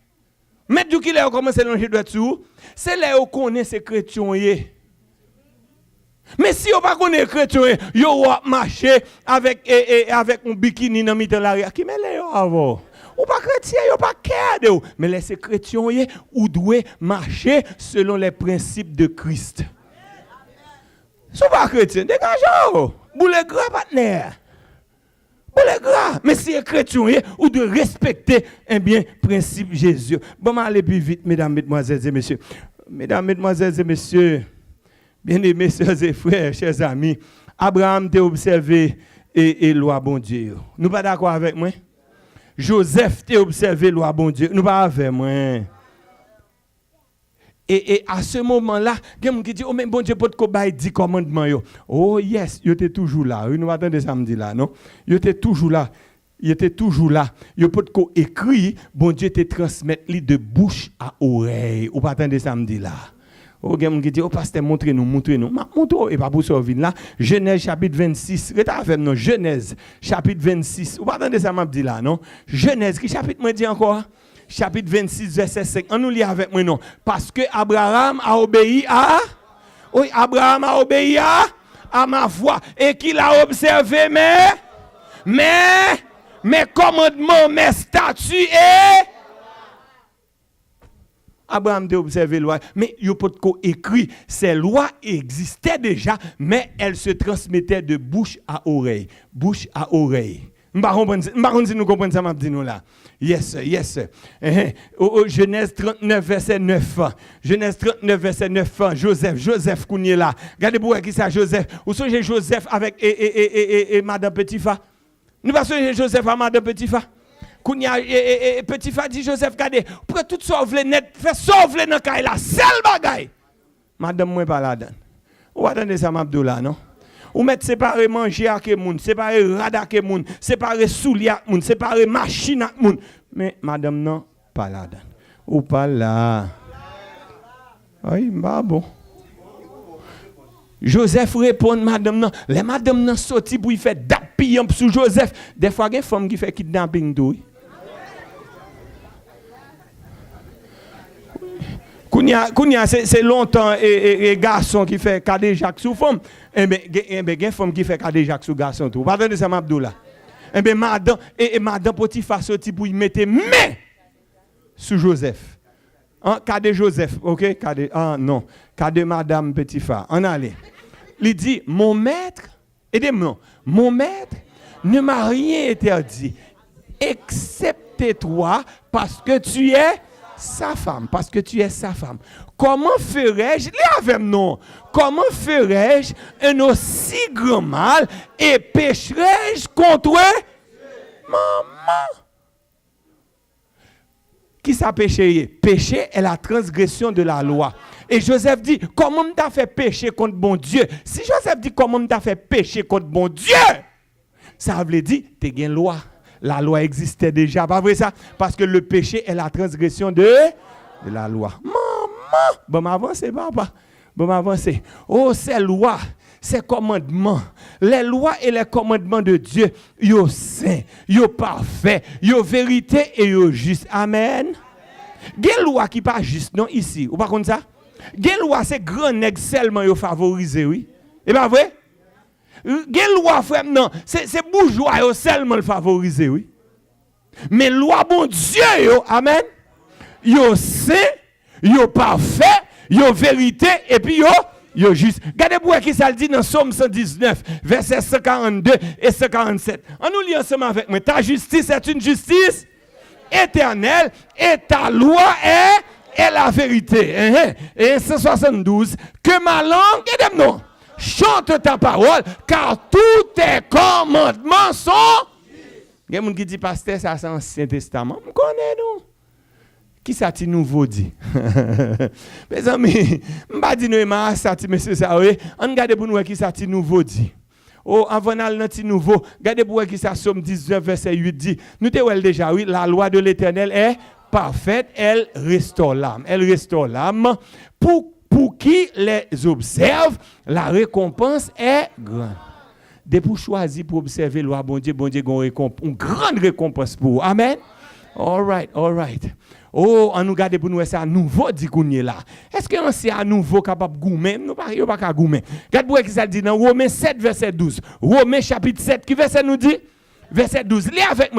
mais du qu'il a commencé à longer droit sous, c'est là où on connaît ces chrétiens. Mais si on ne connaît pas chrétien, yo va marcher avec un bikini dans le la rue. Qui met les avant? Ou pas chrétien, yo pas cadeau. Mais les chrétiens ou doit marcher selon les principes de Christ. Si pas chrétien, dégagez. Boule gras partenaire. Boule gras. Mais si chrétien ou doit respecter un bien principe Jésus. Bon, allez plus vite mesdames, mesdemoiselles et messieurs. Mesdames, mesdemoiselles et messieurs. Bien-aimés, sœurs et frères, chers amis, Abraham t'a observé et loi bon Dieu. Nous pas d'accord avec moi? Joseph t'a observé loi bon Dieu. Nous pas avec moi. Et à ce moment-là, il y a des gens qui disent, oh mais bon Dieu, pour te 10 commandements. Oh yes, il était toujours là. Nous attendons samedi là, non? Il était toujours là. Il était toujours là. Il peut écrit, bon Dieu te transmettre de bouche à oreille. Ou pas attendre samedi là. Oh, il y a des gens qui disent, oh pasteur, montrez-nous. Montrez-nous. Et pas pour ça, là. Genèse chapitre 26. Restez avec nous. Genèse chapitre 26. Ou pas attendre ça, m'a dit là, non? Genèse, qui chapitre me dit encore? Chapitre 26, verset 5. On nous lit avec moi, non? Parce que Abraham a obéi à... Oui, Abraham a obéi à à ma voix et qu'il a observé mes commandements, mes statuts et Abraham a observé la loi, mais il n'y a pas de quoi écrit. Ces lois existaient déjà, mais elles se transmettaient de bouche à oreille. Bouche à oreille. Je ne sais pas si nous comprenons ça, je dis là. Yes. Genèse 39, verset 9. Genèse 39, verset 9. Joseph, qu'on est là. Regardez-vous qui c'est Joseph. Vous savez Joseph avec Madame Petitfa. Nous passons Joseph à Madame Petitfa. Kounya Petitfa dit Joseph, regardez, pour tout sauver net, fait sauver dans caille la seule bagaille. Madame moi pas là-dedans. Ou attendez ça m'abdoula non? Ou mettre séparer manger avec moun, séparer rad avec moun, séparer soulier avec moun, séparer machine avec moun. Mais madame non pas là-dedans. Ou pas là. Oui, bah bon. Joseph répond madame non, les madame non sorti pour y faire d'appuyant sur Joseph. Des fois il y a des femmes qui fait kidnapping tout. Kounia c'est longtemps et garçon qui fait cadet Jacques sous femme. Eh ben gen femme qui fait cadet Jacques sous garçon tout. Pardonnez ça m'abdoula. Eh ben madame Potiphar sorti pour y mettre main sur Joseph. Hein, cadet Joseph, OK, cadet non, cadet madame Potiphar. On allait. Il dit mon maître, aidez-moi. Mon maître ne m'a rien interdit excepté toi parce que tu es sa femme, parce que tu es sa femme. Comment ferais-je, non, comment ferais-je un aussi grand mal et pécherais-je contre maman? Qui ça péché? Péché est la transgression de la loi. Et Joseph dit, comment t'as fait pécher contre bon Dieu? Si Joseph dit, comment t'as fait pécher contre bon Dieu? Ça veut dire, t'es une loi. La loi existait déjà, pas vrai ça? Parce que le péché est la transgression de la loi. Maman! Bon, m'avancez, papa. Bon, m'avancez. Oh, ces lois, ces commandements, les lois et les commandements de Dieu, yo saint, yo parfait, yo vérité et yo juste. Amen. Des lois qui pas juste, non, ici. Ou pas comme ça? Des lois, c'est grand nèg seulement yo favorisé, oui. Et pas vrai? Gen loi frère non, c'est bourgeois yo seulement le favoriser oui. Mais loi bon Dieu yo, amen. Yo saint, yo parfait, yo vérité et puis yo juste. Regardez pour qui ça le dit dans Somme 119 verset 142 et 147. On nous lit ensemble avec moi. Ta justice est une justice éternelle et ta loi est la vérité. Et 172 que ma langue et non chante ta parole, car tous tes commandements sont. Il y a des gens qui disent, pasteur, ça c'est l'Ancien Testament. Je connais, non? Qui ça ti nouveau dit? Mes amis, je ne vais pas dire, ça ti monsieur ça, oui. On regarde pour nous qui ça ti nouveau dit. Oh, avant d'aller ti nouveau, regardez pour qui ça Somme 19, verset 8 dit. Nous te déjà, oui, la loi de l'Éternel est parfaite, elle restaure l'âme. Elle restaure l'âme pour qui les observe, la récompense est grande. Depuis choisir pour observer la loi, bon Dieu, une grande récompense pour vous. Amen. All right. Oh, on nous garde pour nous, c'est à nouveau dit qu'on est là. Est-ce que c'est à nouveau capable de goumer? Nous ne pas goumer. Regardez pour qui ça dit dans Romains 7, verset 12. Romains chapitre 7, qui verset nous dit? Verset 12. Lis avec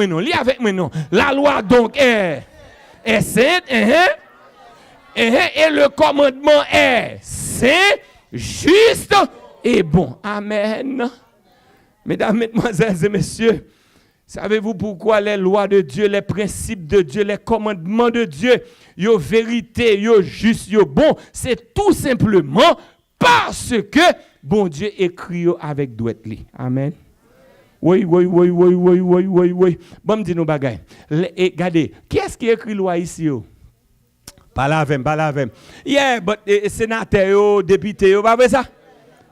moi, non. La loi donc est sainte, et le commandement est saint, juste et bon. Amen. Mesdames, mesdemoiselles et messieurs, savez-vous pourquoi les lois de Dieu, les principes de Dieu, les commandements de Dieu, yo vérité, yo juste, yo bon, c'est tout simplement parce que bon Dieu écrit avec douette li. Amen. Oui. Bon, me dit nos bagailles. Regardez, qui est-ce qui écrit loi ici yo? Pas la même. Yeah, but sénateur, député, pas vrai ça?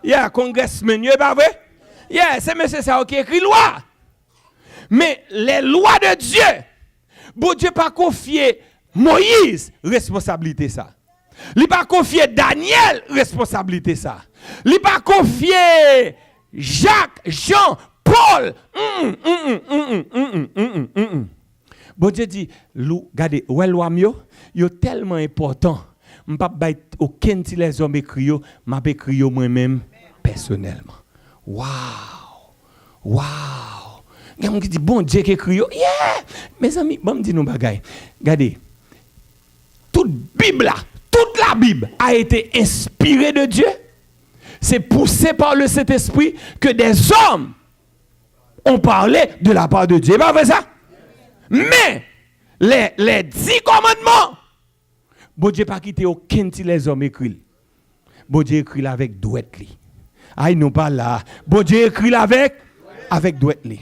Yeah, congressman, pas vrai? Yeah, c'est monsieur ça qui écrit loi. Mais les lois de Dieu, bon Dieu pas confié Moïse responsabilité ça. Il pas confié Daniel responsabilité ça. Il pas confié Jacques, Jean, Paul. Bon Dieu dit, regardez, ouais loi mieux, yo tellement important. M'pa bay aucun ti les hommes écrit yo, m'a écrit yo moi-même personnellement. Waouh! Waouh! Il y a quelqu'un qui dit, bon Dieu qui écrit, yeah! Mes amis, bon, me dit nous bagaille. Regardez, toute la Bible a été inspirée de Dieu. C'est poussé par le Saint-Esprit que des hommes ont parlé de la part de Dieu. C'est pas vrai ça? Mais, les 10 commandements, bon Dieu pas quitté aucun de les hommes écrits. Bon Dieu écrit avec douette li. Aïe, nous pas là. Bon Dieu écrit avec douette li.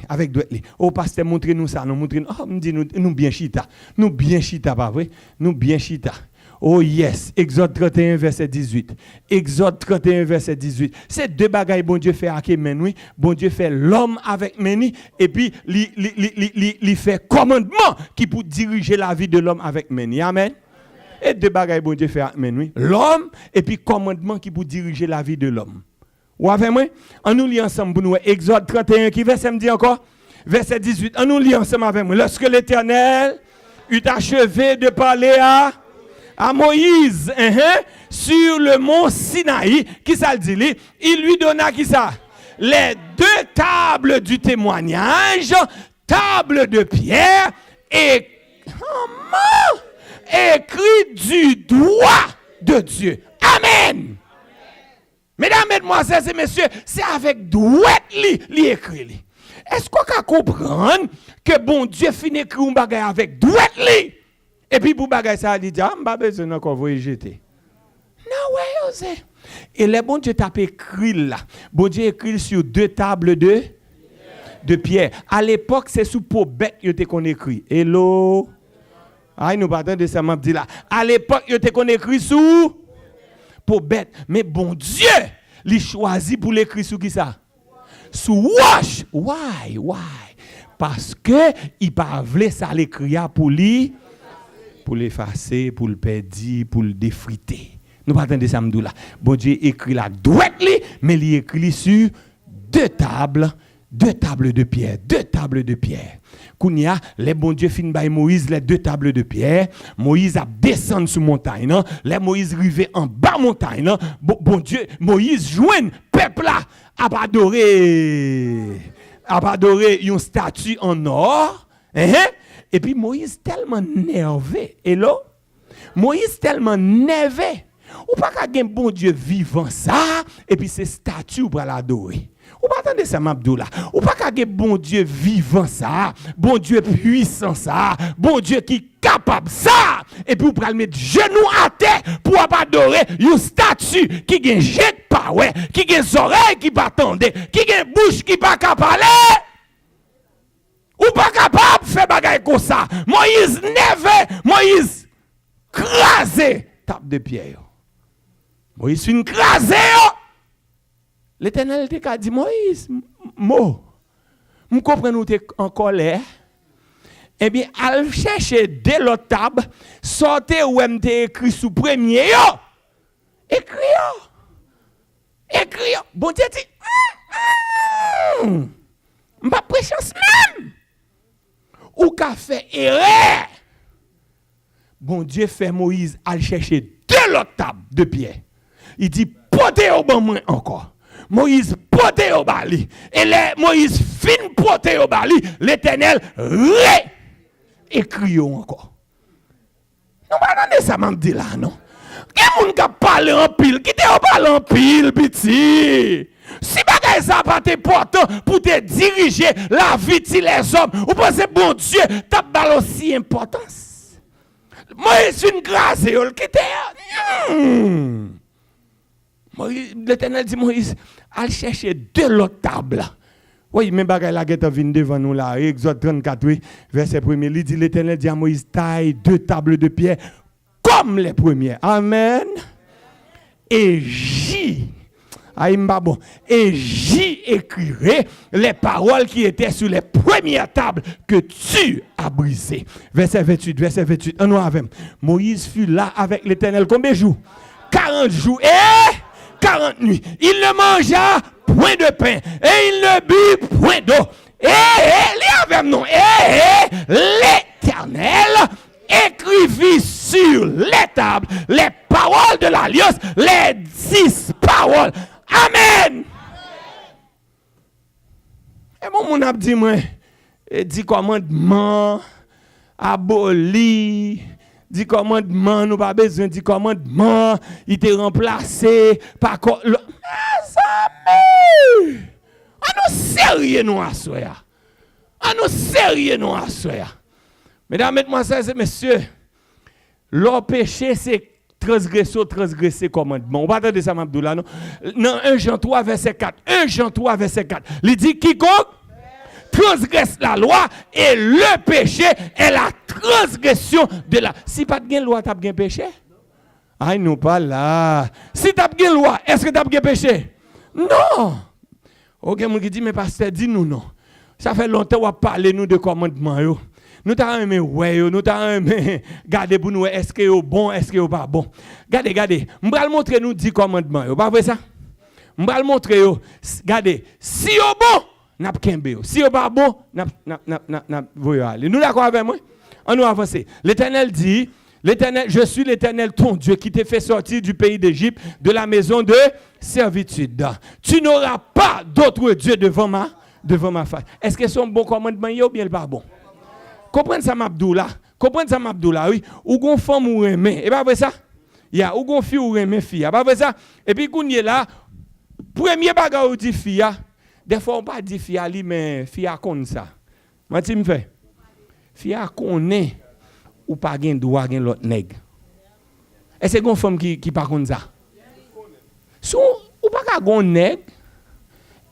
Oh, pasteur, montrez-nous ça. Nous montrez-nous. Oh, nous bien chita. Nous bien chita, pas vrai? Nous bien chita. Oh yes, Exode 31, verset 18. Exode 31, verset 18. C'est deux bagailles bon Dieu fait avec Meni. Bon Dieu fait l'homme avec Meni. Et puis, il fait commandement qui pour diriger la vie de l'homme avec Meni. Amen. Et deux bagailles bon Dieu fait avec Meni. L'homme et puis commandement qui pour diriger la vie de l'homme. Ou avec moi? On nous lit ensemble pour nous. Exode 31, qui verset me dit encore? Verset 18. On nous lit ensemble avec moi. Lorsque l'Éternel eut achevé de parler à Moïse, sur le mont Sinaï, qui ça le dit, il lui donna qui ça? Les 2 tables du témoignage, table de pierre, et écrit du doigt de Dieu. Amen. Mesdames, mesdemoiselles et messieurs, c'est avec douette li écrit. Est-ce qu'on peut comprendre que bon Dieu finit écrire un bagage avec douette li? Et puis pour bagay ça dit ah m'pa besoin encore vous jeter. Non ouais, et les bon Dieu t'a écrit là. Bon Dieu écrit sur 2 tables de pierre. À l'époque c'est sous peau bête yo te qu'on écrit. Hello. Ah nous pas attendre ça m'a dit là. À l'époque yo te qu'on écrit sous peau bête, mais bon Dieu, il choisit pour l'écrire sous qui ça? Sous wash. Why? Parce que il pas voulu ça l'écrire pour lui. Pour l'effacer, pour le perdre, pour le défriter. Nous pas attendre ça là. Bon Dieu écrit la douette mais il écrit sur 2 tables de pierre, 2 tables de pierre. Kounia, les bon Dieu fin by Moïse les 2 tables de pierre. Moïse a descendu sur montagne, non? Les Moïse rivé en bas montagne, non? Bon Dieu, Moïse joint peuple là a adorer une statue en or, Et puis Moïse tellement nerveux. Et là, Moïse tellement nerveux. Ou pas qu'un bon Dieu vivant ça, et puis c'est statue pour l'adorer. Ou pas attendre ça, Mabdoula. Ou pas qu'un bon Dieu vivant ça, bon Dieu puissant ça, bon Dieu qui est capable ça, et puis vous pouvez mettre genoux à terre pour adorer une statue qui a un jet de power, qui a des oreilles qui pas attendre, qui a une bouche qui pas capable. Ou pas capable de faire bagaille comme ça. Moïse nerveux, Moïse crasé, tape de pierre. Moïse fin crasé. L'Éternel te dit Moïse, je comprends nous en colère. Eh bien, al chercher de l'autre table, sortez où m'te écrit sous premier yo. Écrit. Bon Dieu dit m'pas préchance même. Ou qu'a fait erreur. Bon Dieu fait Moïse aller chercher 2 l'autre table de pierre. Il dit portez au bon moins encore. Moïse portez au bali. Et Moïse fin portez au bali. L'Éternel écrit encore. Non pas attendez ça m'a dit là non. Qui moun ka parler en pile, qui te parle en pile petit. Si bagay ça pas important pour te diriger la vie de les hommes, ou pensez bon Dieu t'a bal aussi importance. Moïse une grâce et qui te l'Éternel dit Moïse, allez chercher 2 l'autre table. Oui, mais bagay la guette vient devant nous là. Exode 34, verset 1er, il dit l'Éternel dit à Moïse, taille 2 tables de pierre comme les premières. Amen. Et j'y écrirai les paroles qui étaient sur les premières tables que tu as brisées. Verset 28. On avec Moïse fut là avec l'Éternel combien de jours? 40 jours et 40 nuits. Il ne mangea point de pain et il ne but point d'eau. L'Éternel écrivit sur les tables les paroles de l'alliance, les 10 paroles. Amen. bon, mon a dit, moi, 10 commandements, aboli, 10 commandements, nous pas besoin de 10 commandements, il était remplacé par. Mes amis! On nous sérieux, nous, à soya. On nous sérieux, nous, à soya. Mesdames, mesdemoiselles et messieurs, leur péché, c'est transgresser commandement. On va attendre ça, Abdullah, non? Dans 1 Jean 3, verset 4. 1 Jean 3, verset 4. Il dit quiconque transgresse la loi et le péché est la transgression de la. Si pas de loi, tu as bien péché? Ah, nous pas là. Si tu as bien loi, est-ce que tu as bien péché? Non. Ok, mon qui dit, mais pasteur, dis-nous non. Ça fait longtemps qu'on parle nous de commandement. Nous t'avons aimé, ouais, nous t'avons aimé, regardez pour nous, est-ce que c'est bon, est-ce que c'est pas bon. Regardez, je vais montrer nous 10 commandements. Pas vrai ça? Je vais montrer, regardez, si c'est bon, n'a pas kembe. Si c'est pas bon, n'a aller. Nous d'accord avec moi? On nous avance. L'Éternel dit, je suis l'Éternel ton Dieu qui t'a fait sortir du pays d'Égypte, de la maison de servitude. Tu n'auras pas d'autre Dieu devant ma face. Est-ce que c'est un bon commandement ou bien pas bon? Comprenez ça, Mabdoula. Comprenez ça, Mabdoula, oui. Ou gon femme ou remè. Et pas vrai ça? Ya, ou gon fille ou remè fille. Pas vrai ça? Et puis, qu'on y est là, premier bagage ou dit fille, des fois, on pas dit fille, mais fille a kon ça. Moi, tu me fais? Fille a connaît ou pas gen droit gen l'autre nèg. Est-ce que gon femme qui pas kon ça? So, ou pas ka gon nèg,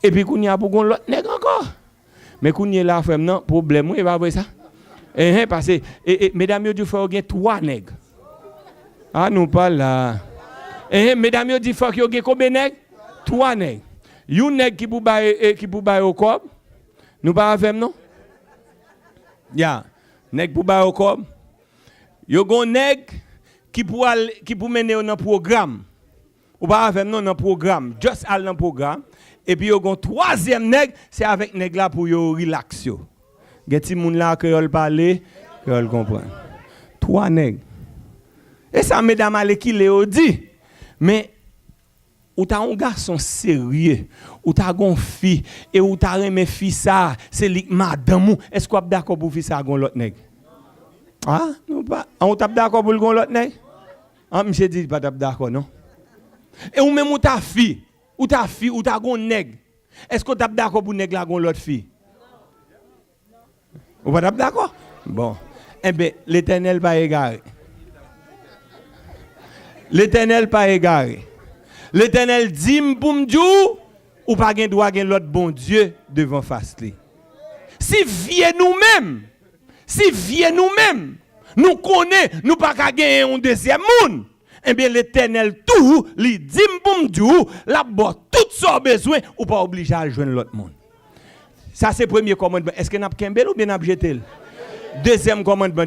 et puis qu'on y a pour gon l'autre nèg encore. Mais qu'on y est là, femme, non, problème, et pas vrai ça? Parce que, mesdames, il faut qu'il y ait 3 nègres. Ah, nous pas là. Mesdames, il faut qu'il y ait combien de nègres? 3 nègres. Yon nègre qui pour bailler au corps. Nous pas avec non? Ya, nègre pour bailler au corps. Yon gon nègre qui pour mener dans programme. Ou pas avec non dans programme, juste al dans programme. Et puis yon gon 3e nègre, c'est avec nègre là pour yo relax yo. Geti moun la créole parler, créole comprendre. 3 nègres. Et ça mesdames ale qui le dit. Mais ou ta un garçon sérieux, ou ta gon fille et ou ta remet fille ça, c'est li madame ou est-ce qu'on d'accord pour fille ça gon l'autre nègre? Ah, non pas. On tape d'accord pour gon l'autre nègre? Ah, monsieur dit pas tape d'accord non. Et ou même ou ta fille, ou ta gon nègre. Est-ce qu'on tape d'accord pour nègre la gon l'autre fille? Vous êtes d'accord? Bon. Eh bien, l'Éternel pas égaré. L'Éternel pas égaré. L'Éternel dit m'boumdjou ou pas gen droit gen l'autre bon Dieu devant face li. Si vieux nous-mêmes, nous connaît, nous pas ka gen un deuxième monde. Eh bien, l'Éternel tout li dit m'boumdjou la bo tout son besoin ou pas obligé à joindre l'autre monde. Ça, c'est le premier commandement. Est-ce que nous avons kembel ou bien nous avons jeté? Deuxième commandement.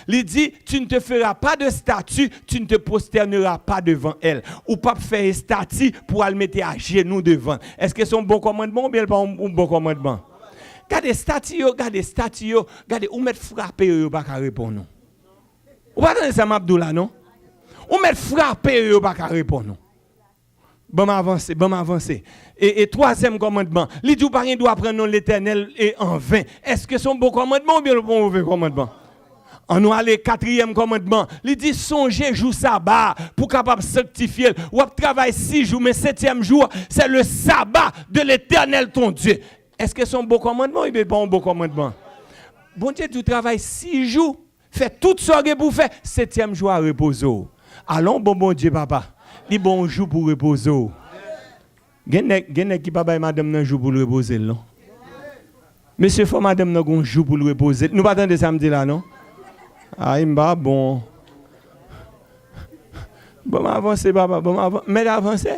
Il dit, tu ne te feras pas de statue, tu ne te prosterneras pas devant elle. Ou pas faire statue pour aller mettre à genoux devant. Est-ce que c'est un bon commandement ou bien pas un bon commandement? Regardez statue, regardez, ou mettre frapper, ou pas répondre. Ou pas attendre ça, Abdullah, non? Ou mettre frapper, ou pas répondre. Bon m'avancer. Et 3e commandement. Il dit pas doit prendre l'Éternel et en vain. Est-ce que c'est un bon commandement ou bien un mauvais commandement? On nous aller 4e commandement. Il dit songez jour sabbat pour capable sanctifier. Ou travaille 6 jours mais 7e jour, c'est le sabbat de l'Éternel ton Dieu. Est-ce que c'est un bon commandement ou bien pas un bon commandement? Bon Dieu, tu travailles 6 jours, fais tout ce que vous faites, 7e jour à reposer. Allons bon Dieu papa. Li bon jour pour reposer. Gen qui pas bay madame nan jour pour reposer non. Monsieur faut madame nan gon jour pour reposer. Nous pas attendre samedi là non. Ah imba bon. Bon avancer papa, bon avancer. Mais avancer.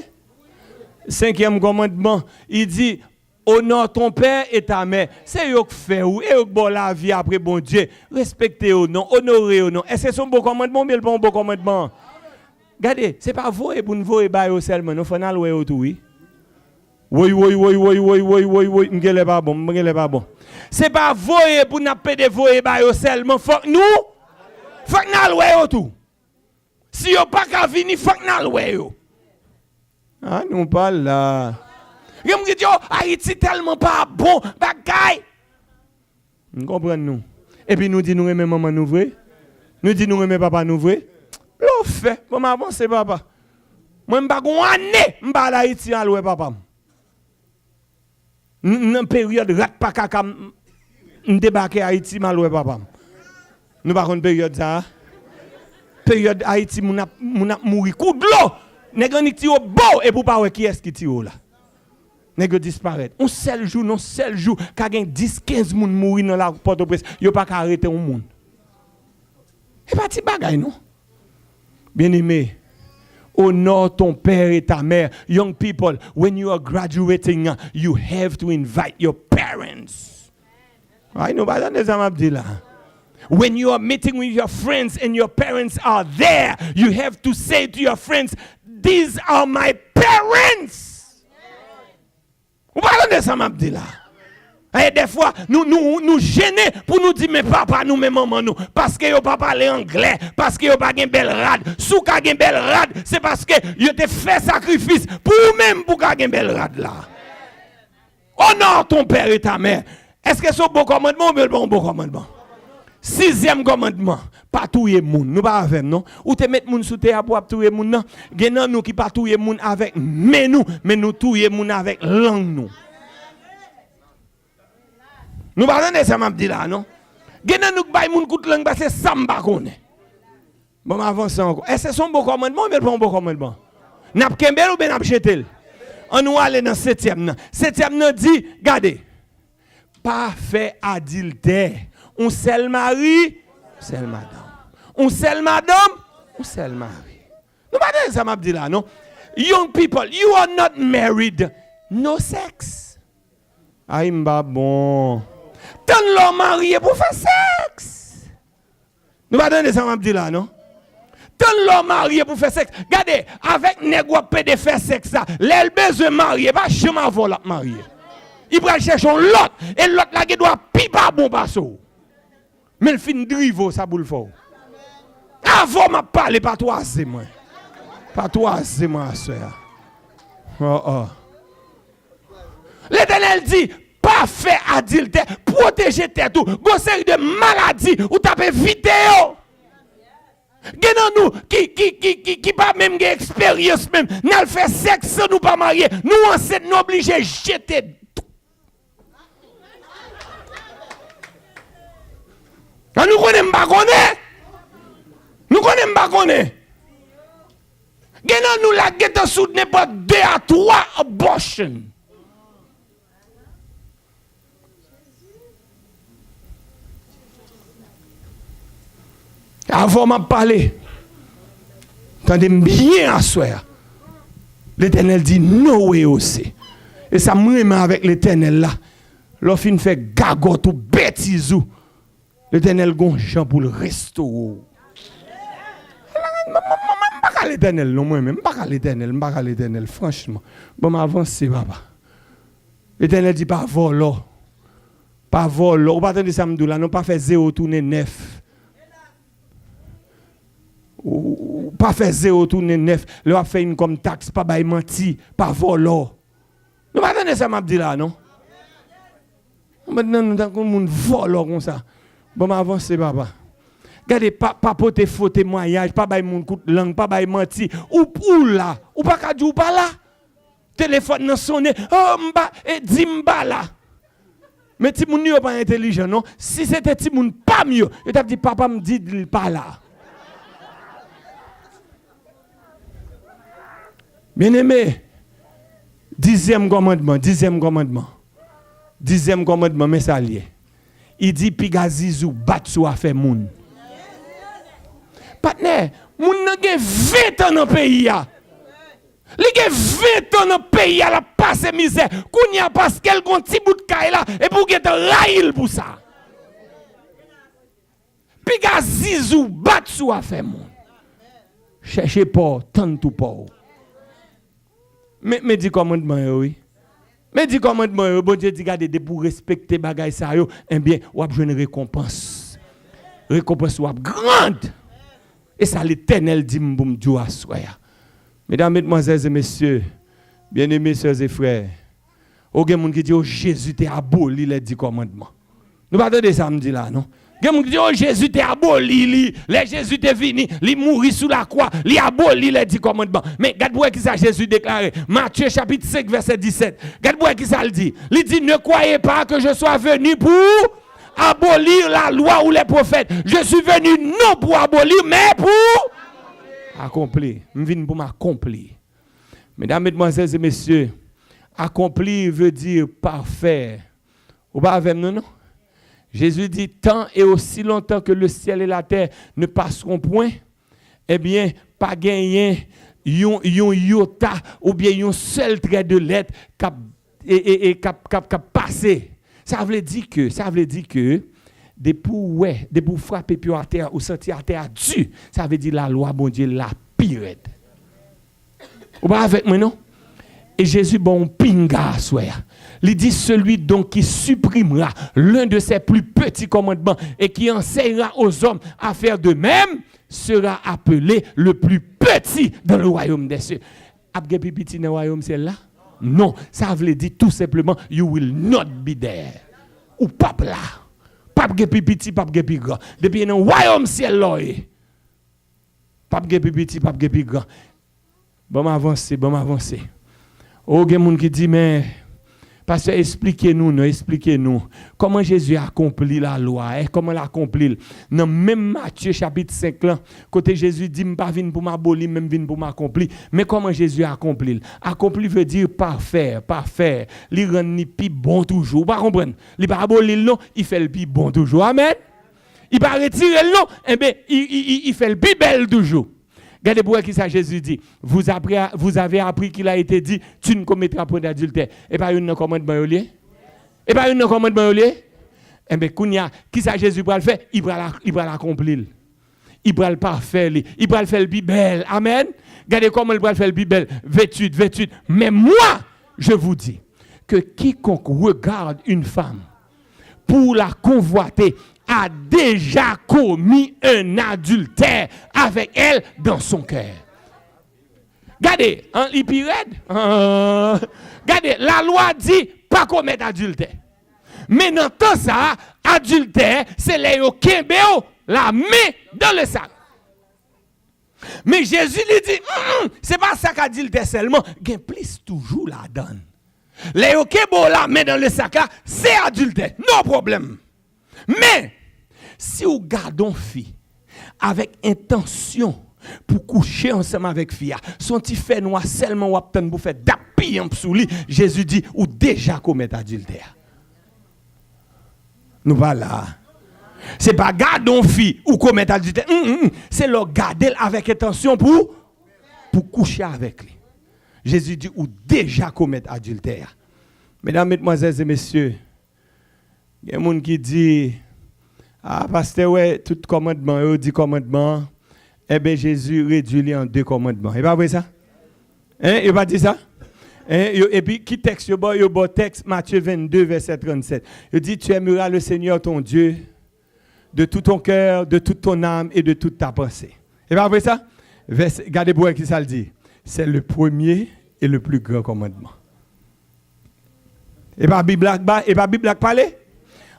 5e commandement, il dit honore ton père et ta mère. C'est eux qui fait ou et eux qui bon la vie après bon Dieu. Respectez eux non, honorez eux non. Est-ce que c'est un bon commandement ou bien pas un bon commandement? Regardez, ce n'est pas vous pour nous voir seulement, nous faisons louer autour. Oui, m'gele pas bon. C'est pas vous pour nous péder voyer seulement, faut que nous louer autour. Si vous pas qu'à venir, faut que nous louer. Ah, nous pas là. Vous dites, Haïti tellement pas bon, bagay. Nous comprenons nous. Et puis nous disons, nous aimons maman nous vrai. Nous disons, nous aimons papa nous vrai. L'on fait, pour m'avancer papa. Moi, je ne suis pas année, je suis pas Haïti à l'ouest papa. Dans période rat pas kaka, je débarque à Haïti à l'ouest papa. Nous pas une période ça. Période Haïti, mon a mouri coup de l'eau. Nèg ni tire beau et pour pas voir qui est-ce qui tire là. Nèg disparaître. Un seul jour, ka gen 10-15 moun mouri dans la Port-au-Prince, yo pas arrêter un monde. Et pas ti bagay non. Bien-aimé, honore ton père et ta mère. Young people, when you are graduating, you have to invite your parents. I know pas dans ça m'a dit là. When you are meeting with your friends and your parents are there, you have to say to your friends, these are my parents. Vous parlez de ça, m'a dit là. Et des fois, nous gênons pour nous dire, mais papa, nous, mais maman, nous. Parce que yo pas parler anglais, parce que yo pas gen belle rade. Sou ka gen belle rade, c'est parce que yo te fait sacrifice pour même pour ka gen belle rade là. Honore ton père et ta mère. Est-ce que c'est un bon commandement ou bien un bon commandement? 6e commandement, pas touyer moun. Nous pas avec non. Ou te mettre moun sous terre pour touyer moun non. Genan nous qui pas touyer moun avec mais nous touyer moun avec langue nous. Nous pas entendre ça m'a dit là non. Genan nous bay moun kout langue parce que samba connaît. Bon avance encore. Est-ce que c'est un bon commandement ou bien pas un bon commandement? N'a kembel ou bien n'a jetel. On nous aller dans 7e. 7e dit, regardez. Pas fait adultère. On seul mari, seul madame. On seul madame, on seul mari. Nous pas dire ça m'a dit là non. Young people, you are not married, no sex. Aïmba bon. Tant l'homme marié pour faire sexe. Nous pas dire ça m'a dit là non. Tant l'homme marié pour faire sexe. Regardez, avec nègre peut de faire sexe ça. L'elle besoin marié, pas jamais avant la marié. Il va chercher l'autre et l'autre là qui doit pipa bon basso. Mais le fin drivo ça boule fort. Avant m'a parlé pas toi c'est moi. Pas toi c'est moi soeur. Oh. L'Éternel dit pas faire adultère, protéger tête tout. Gon série de maladies ou taper vidéo. Genan nous qui pas même expérience même, n'a fait sexe nous pas marié, nous enceintes nous obligés jeter. Nous connaissons pas connaître. Nous connaissons pas connaître. Genan nous la guette sous n'importe 2 à 3 abortions. Avant m'a parlé. Tendez bien à soir. L'Éternel dit no way aussi. Et ça me avec l'Éternel là. L'offre fait gagot ou bêtise. L'Éternel gonjan pour le restaurer. Pas l'Éternel non moi-même, pas l'Éternel franchement. Bon m'avancer papa. L'Éternel dit pas vol. Pas vol. Ou pas attendre ça me là, non pas faire 0 tourner 9. Ou pas faire 0 tourner 9. Le a fait une comme taxe pas bail menti, pas vol. Nous pas attendre ça m'a dit là non. Maintenant nous tant qu'on monde vol comme ça. Bon m'avancer papa. Regardez pas pote faux témoignage, pas bail moun coup de langue, pas bail menti ou là, ou pas ka di ou pas là. Téléphone nan sonné, oh m'ba et di m'ba là. Mais ti moun yo pas intelligent non. Si c'était ti moun pas mieux, il t'a dit papa me dit il pas là. Bien-aimé, 10e commandement, mais ça lié. Il dit Pigazizou bat sou a fait moun. Partner, moun nan gen 20 ans dans pays ya. Li gen 20 ans dans pays ya la passe misère. Kounya parce qu'elle gon ti bout de kay la et pour get rail pour ça. Pigazizou bat sou a fait moun. Cherchez pas tant tout pas. Mais dit commandement oui. Mais dit commandement bon Dieu dit garder pour respecter bagay ça yo, eh bien ou a joindre récompense. Récompense ou grande. Et ça l'Éternel dit m'boum Dieu à soya. Mesdames, mesdemoiselles et messieurs, bien-aimés sœurs et frères, Ou gen moun qui dit, oh, Jésus t'a aboli les 10 commandements. Nous pas entendre ça me dit là, non? Gen moun qui dit, oh, Jésus t'a aboli, les Jésus t'est venu, il mourit sous la croix, il aboli les 10 commandements. Mais regarde qui ça Jésus déclaré, Matthieu chapitre 5 verset 17. Regarde qui ça le dit. Il dit, ne croyez pas que je sois venu pour abolir la loi ou les prophètes. Je suis venu non pour abolir, mais pour accomplir. Je viens pour m'accomplir. Mesdames, mesdemoiselles et messieurs, accomplir veut dire parfait. Ou pas avec nous, non? Jésus dit, tant et aussi longtemps que le ciel et la terre ne passeront point, eh bien, pas gagner yon iota ou bien un seul trait de lettre cap passé. Ça veut dire que des pour frapper puis à terre ou sortir à terre Dieu, ça veut dire la loi bon Dieu la pire. Ou pas avec moi non? Et Jésus bon pinga soir. Il dit celui donc qui supprimera l'un de ses plus petits commandements et qui enseignera aux hommes à faire de même sera appelé le plus petit dans le royaume des cieux. Abge petit dans le royaume c'est là? Non, ça veut dire tout simplement you will not be there. Ou pas là. Pas petit, pas plus grand. Depuis dans le royaume ciel là. Pas petit, pas plus grand. Bon avancer. Oh, il y a des gens qui disent, mais, pasteur, expliquez-nous, comment Jésus a accompli la loi, comment il a accompli. Dans même Matthieu chapitre 5, là, côté Jésus dit, je ne pas venir pour m'abolir, même venir pour m'accomplir. Mais comment Jésus a accompli? Accompli veut dire parfait. Il rend ni plus bon toujours. Vous ne comprenez? Il ne pas abolir, non, il fait le plus bon toujours. Amen. Il ne pas retirer, non, eh bien, il fait le plus bel toujours. Regardez pour qui ça Jésus dit. Vous avez appris qu'il a été dit, tu ne commettras point d'adultère. Et pas une commandement au lieu. Et pas une commandement au lieu. Eh bien, qui ça Jésus va le faire? Il va l'accomplir. Il va le parfaire. Il va le faire le plus belle. Amen. Regardez comment il va le faire le plus belle. Vêtue. Mais moi, je vous dis que quiconque regarde une femme pour la convoiter, a déjà commis un adultère avec elle dans son cœur. Regardez, il pirate. Regardez, la loi dit pas commettre adultère. Mais dans tout ça, adultère, c'est les kembeo, la main dans le sac. Mais Jésus lui dit, c'est pas ça qu'adultère seulement, il y a plus toujours la donne. Les kembeo, la main dans le sac, c'est adultère, non problème. Mais, si vous gardez une fille avec intention pour coucher ensemble avec fille, son petit fait noir seulement ou obtenir pour faire d'appui en sous lui, Jésus dit ou déjà commettre adultère. Nous voilà. C'est pas garder une fille ou commettre adultère, c'est le garder avec intention pour coucher avec lui. Jésus dit ou déjà commettre adultère. Mesdames, mesdemoiselles et messieurs, il y a des gens qui disent ah, pasteur, ouais, tout commandement, 10 commandements, eh bien, Jésus réduit en 2 commandements. Et pas vrai ça? Hein? Il pas dit ça? Hein? Et puis, qui texte, il y a texte, Matthieu 22, verset 37. Il dit, tu aimeras le Seigneur ton Dieu de tout ton cœur, de toute ton âme et de toute ta pensée. Et pas vrai ça? Regardez pour qui ça le dit. C'est le premier et le plus grand commandement. Et pas Bible parler?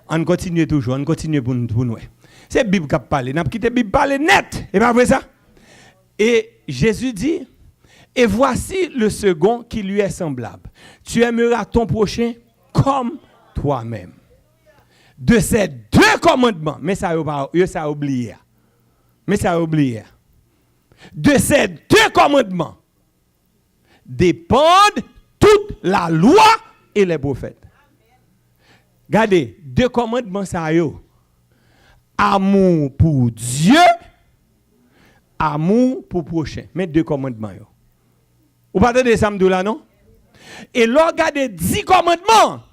On continue toujours, on continue pour nous. C'est la Bible qui parle. On a quitté la Bible parler net. Et pas vrai ça? Et Jésus dit, et voici le second qui lui est semblable. Tu aimeras ton prochain comme toi-même. De ces 2 commandements, mais ça a oublié. De ces 2 commandements dépendent toute la loi et les prophètes. Regardez, 2 commandements ça yo. Amour pour Dieu, amour pour prochain. Mais 2 commandements yo. Vous parlez de samedi là non? Et là regardez 10 commandements.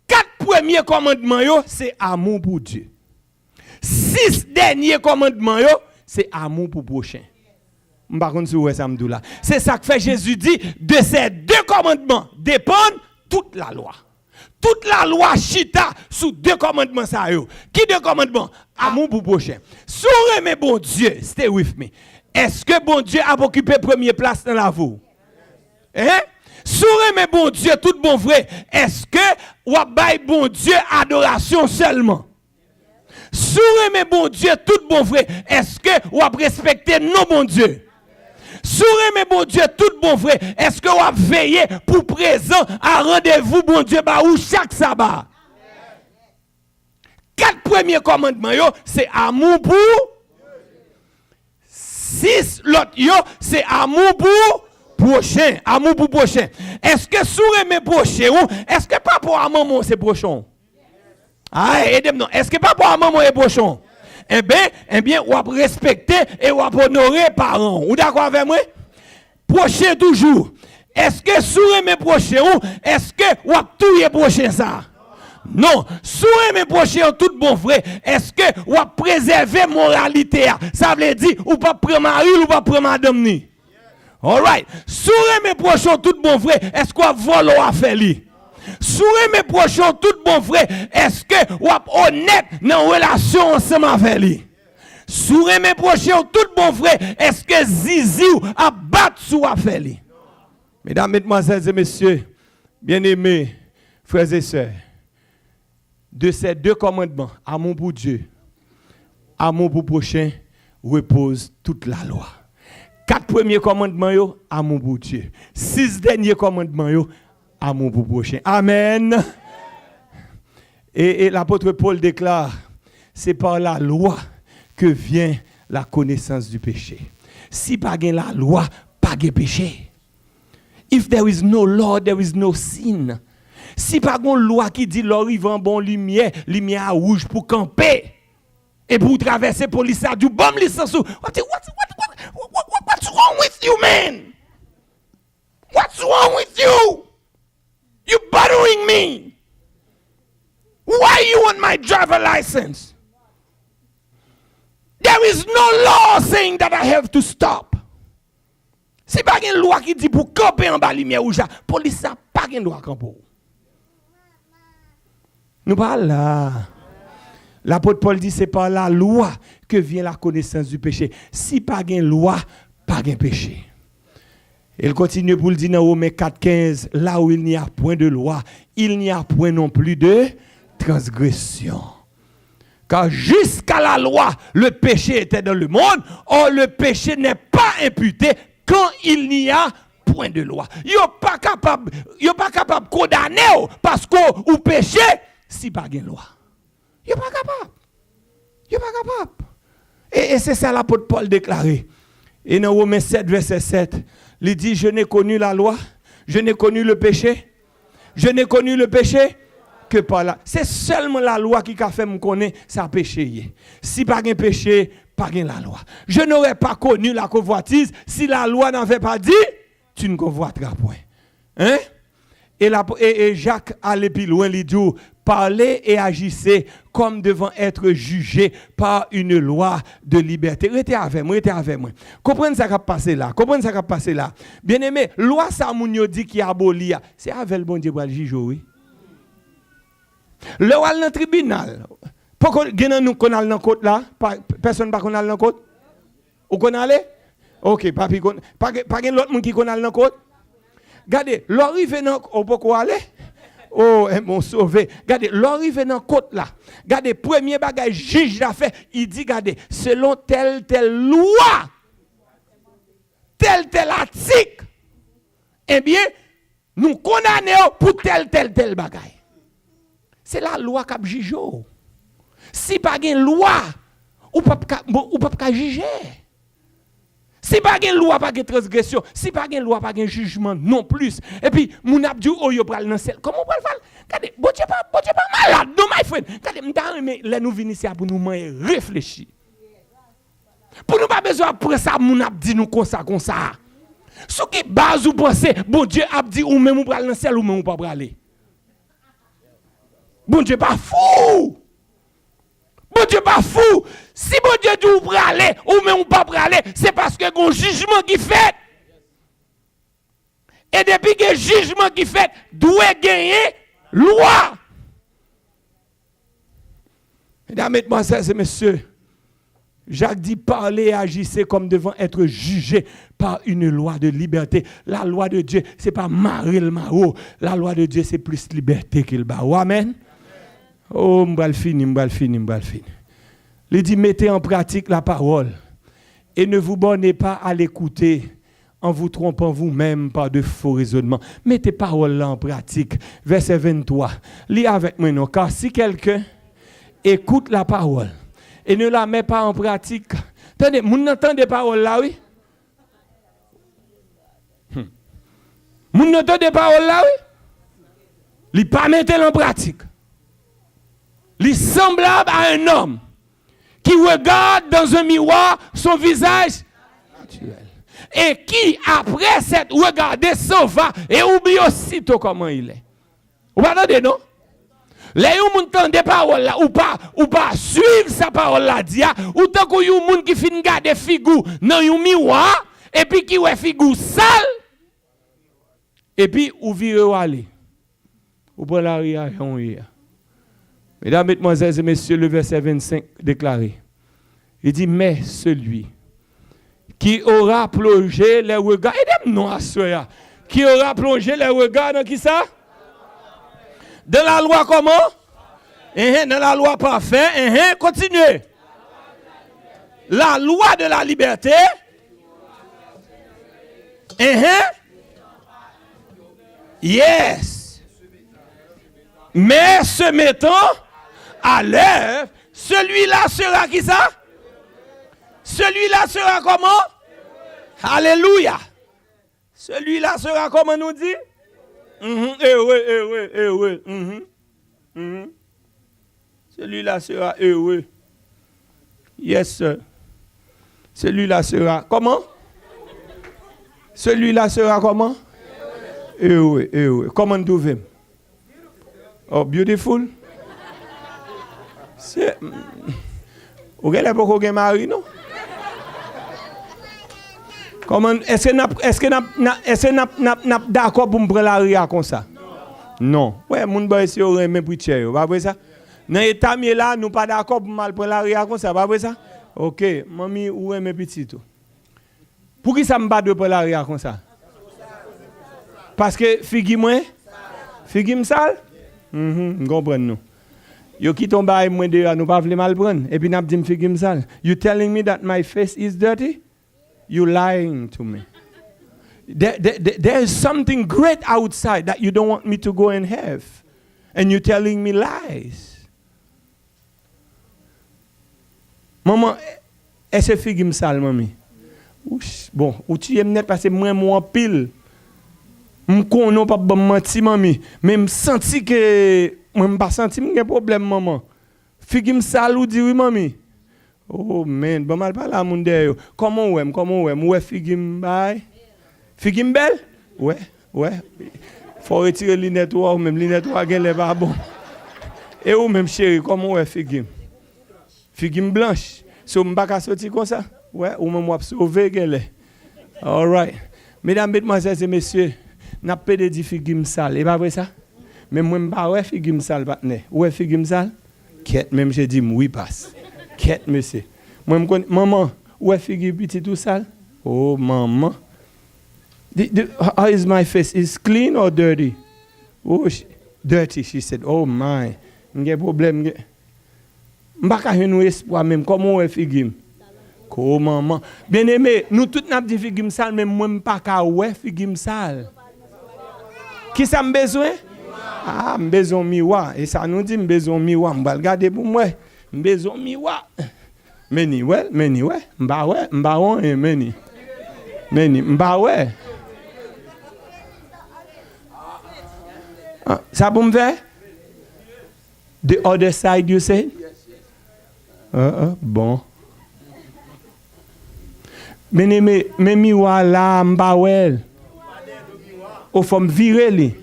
4 premiers commandements yo, c'est amour pour Dieu. 6 derniers commandements yo, c'est amour pour prochain. Par contre si vous voyez samedi là, c'est ça que fait Jésus dit de ces 2 commandements dépendent toute la loi. Toute la loi chita sous 2 commandements ça yo. Qui 2 commandements? Amour pour prochain. Si vous aimez bon Dieu, stay with me. Est-ce que bon Dieu a occupé première place dans la vie? Hein? Sourire bon Dieu, tout bon vrai, est-ce que ou bail bon Dieu adoration seulement? Sourire bon Dieu, tout bon vrai, est-ce que ou respecter nos bon Dieu? Sourire bon Dieu, tout bon vrai, est-ce que ou veiller pour présent à rendez-vous bon Dieu ba ou chaque sabbat? 4 premiers commandements yo, c'est amour pour 6 l'autre yo, c'est amour pour prochain, amour pour prochain. Est-ce que sourire mes prochains ou est-ce que papa à maman c'est prochain? Ah, aidez-moi. Est-ce que papa à maman est prochain? Eh bien, on va respecter et on va honorer parents. Vous d'accord avec moi? Prochain toujours. Est-ce que sourire mes prochains ou est-ce que on va tout prochain ça? Non, sourire mes prochains tout bon vrai. Est-ce que on va préserver moralité? Ça veut dire ou pas prendre mari ou pas prendre madame ni. All right. Sourire mes prochains tout bon vrai. Est-ce qu'on va voler ou à faire li? Sourire mes prochains tout bon vrai. Est-ce que ou honnête dans relation ensemble avec lui? Sourire mes prochains tout bon vrai. Est-ce que zizi ou a battre sous affaire lui? Mesdames, mesdemoiselles et messieurs, bien-aimés, frères et sœurs, de ces 2 commandements, amour pour Dieu, amour pour prochain, repose toute la loi. 4 premiers commandements, yo, amour pour Dieu. 6 derniers commandements, yo, amour pour prochain. Amen. Et l'apôtre Paul déclare, c'est par la loi que vient la connaissance du péché. Si pas la loi, pas de péché. If there is no law, there is no sin. Si pas une loi qui dit l'orivant bon lumière, lumière rouge pour camper et pour traverser police du bon licence. What's wrong with you, man? What's wrong with you? You bothering me. Why you want my driver license? There is no law saying that I have to stop. Si pas une loi qui dit pour camper en bas lumière rouge, police n'a pas une loi camper. Nous parlons là. L'apôtre Paul dit c'est par la loi que vient la connaissance du péché. Si pas une loi, pas de péché. Il continue pour le dire dans Romains 4,15, là où il n'y a point de loi, il n'y a point non plus de transgression. Car jusqu'à la loi, le péché était dans le monde, or le péché n'est pas imputé quand il n'y a point de loi. Yo pas capable de condamner parce que ou péché si pas de loi. Yo pas capable. Et c'est ça l'apôtre Paul déclaré. Et dans Romains 7 verset 7, il dit je n'ai connu la loi, je n'ai connu le péché. Je n'ai connu le péché que par là. C'est seulement la loi qui a fait me connaître ça péché. Si pas de péché, pas de la loi. Je n'aurais pas connu la convoitise si la loi n'avait pas dit tu ne convoiteras point. Hein? Et Jacques allait plus loin, il dit parlez et agissez comme devant être jugés par une loi de liberté. Restez avec moi. Comprenez ça qui a passé là. Bien aimé, loi ça moun dit qui aboli, c'est avec le bon Dieu pour le juger, oui. Le wal dans tribunal. Pourquoi gen nous qu'on a dans côte là? Personne pas qu'on a dans côte? Ou qu'on aller? OK, papi pas gen l'autre monde qui qu'on a dans côte? Regardez, l'arrive dans au pourquoi aller? Oh, mon sauvé. Regardez, l'arrive dans côte là. Regardez, premier bagage juge l'a fait, il dit regardez, selon telle loi, tel article, eh bien, nous condamnons pour tel bagage. C'est la loi qui juge. Si pas une loi, ou pas juger. Si pas une loi, pas de transgression. Si pas une loi, pas de jugement non plus. Et puis, mon abdou oh yo pral nan sel. Comment on peut le faire? Regardez, bon Dieu pas malade, non my friend. Regardez, m'ta là nous venir ici pour nous réfléchir. Pour nous pas besoin prendre ça mon abdi nous comme ça. Ce qui base ou penser, bon Dieu abdi ou même ou pral nan sel ou même ou pas praler. Bon Dieu pas fou. Bon Dieu pas fou. Si bon Dieu dit ou praler ou même ou pas praler, c'est parce que un jugement qui fait. Et depuis que jugement qui fait, doit gagner loi. Mesdames, mesdemoiselles et messieurs, Jacques dit, parlez et agissez comme devant être jugés par une loi de liberté. La loi de Dieu, ce n'est pas Maril Mao. La loi de Dieu, c'est plus liberté qu'il bat. Amen. Oh, m'bral fini. Il dit, mettez en pratique la parole et ne vous bornez pas à l'écouter en vous trompant vous-même par de faux raisonnements. Mettez parole là en pratique. Verset 23. Lis avec moi, non? Car si quelqu'un écoute la parole et ne la met pas en pratique. Attendez, vous entendez des paroles là, oui? Vous entendez des paroles là, oui? Il pas mettre en pratique. Il est semblable à un homme qui regarde dans un miroir son visage naturel. Et qui, après cette regardé, s'en va et oublie aussitôt comment il est. Vous entendez, non? Les gens entendent des paroles là, ou pas suivre sa parole là, dia, ou tant que yon moun qui fin garder figou dans yon miroir, et puis qui ouais figou sale, et puis ou vire ou aller. Ou prend la réaction hier. Mesdames, mesdemoiselles et messieurs, le verset 25 déclaré. Il dit, mais celui qui aura plongé les regards, et non à cela, qui aura plongé les regards dans qui ça? De la loi comment? Dans la loi parfaite. Continuez. La loi de la liberté. Yes. Mais se mettant à l'œuvre, celui-là sera qui ça? Celui-là sera comment? Alléluia. Celui-là sera comment nous dit? Heureux. Celui-là sera heureux. Yes, sir. Celui-là sera comment? Celui-là sera comment? Heureux. Comment nous trouvons? Oh, beautiful. C'est. Vous avez pas qu'on mari, non? Comment est-ce que n'a d'accord pour me prendre la ria comme ça? Non. Ouais, mon boy c'est aurait même preacher, pas vrai ça? Dans état mieux là, nous pas d'accord pour mal prendre la ria comme ça, pas vrai ça? OK, mamie ou mes petits tout. Pour qui ça me bat de prendre la ria comme ça? Parce que figue moi sale? Comprends nous. Yo qui tombe à moi de nous pas vle mal prendre et puis n'a dit me figue sale. You telling me that my face is dirty? You lying to me. There is something great outside that you don't want me to go and have. And you're telling me lies. Maman, est-ce que figue sale, mamie? Bon, ou tu es net parce que moi pile. M'kono pas bon menti, mamie. Mais me senti que moi pas senti m'gen problème, maman. Figue sale ou dit oui, mamie? Oh man, bon mal pas la moun derrière. Comment ouais figim bay? Figim belle? Ouais. Faut retirer lunette ou même lunette ou gen les pas bon. Et ou même chérie, comment ouais figim? Figim blanche. So m'pa ka sorti comme ça? Ouais, ou même ou sauver gen les. All right. Mesdames, mesdemoiselles et messieurs, n'a pas de figim sale, et pas vrai ça? Mais moi m'pa ouais figim sale partner. Ouais figim sale? Quête même j'ai dit oui passe. Quête, monsieur. Moi, je connais, maman, où est figue petit tout sale? Oh, maman. How is my face? Is clean or dirty? Oh, dirty, she said. Oh, my. Il y a un problème. Je ne sais pas si espoir même. Comment est figue? Oh, maman. Bien aimé, nous tous n'avons dit figue sale, mais moi, je ne sais pas si figue sale. Qui ça me besoin? Ah, me besoin miroir. Et ça nous dit me besoin miroir. Je vais regarder pour moi. Besoin miroir. Meni ouais. Mba ouais, meni. Mba ouais. Ça pour me faire? The other side you say? Bon. Mais miroir là, mba ouais. Au faut me virer li.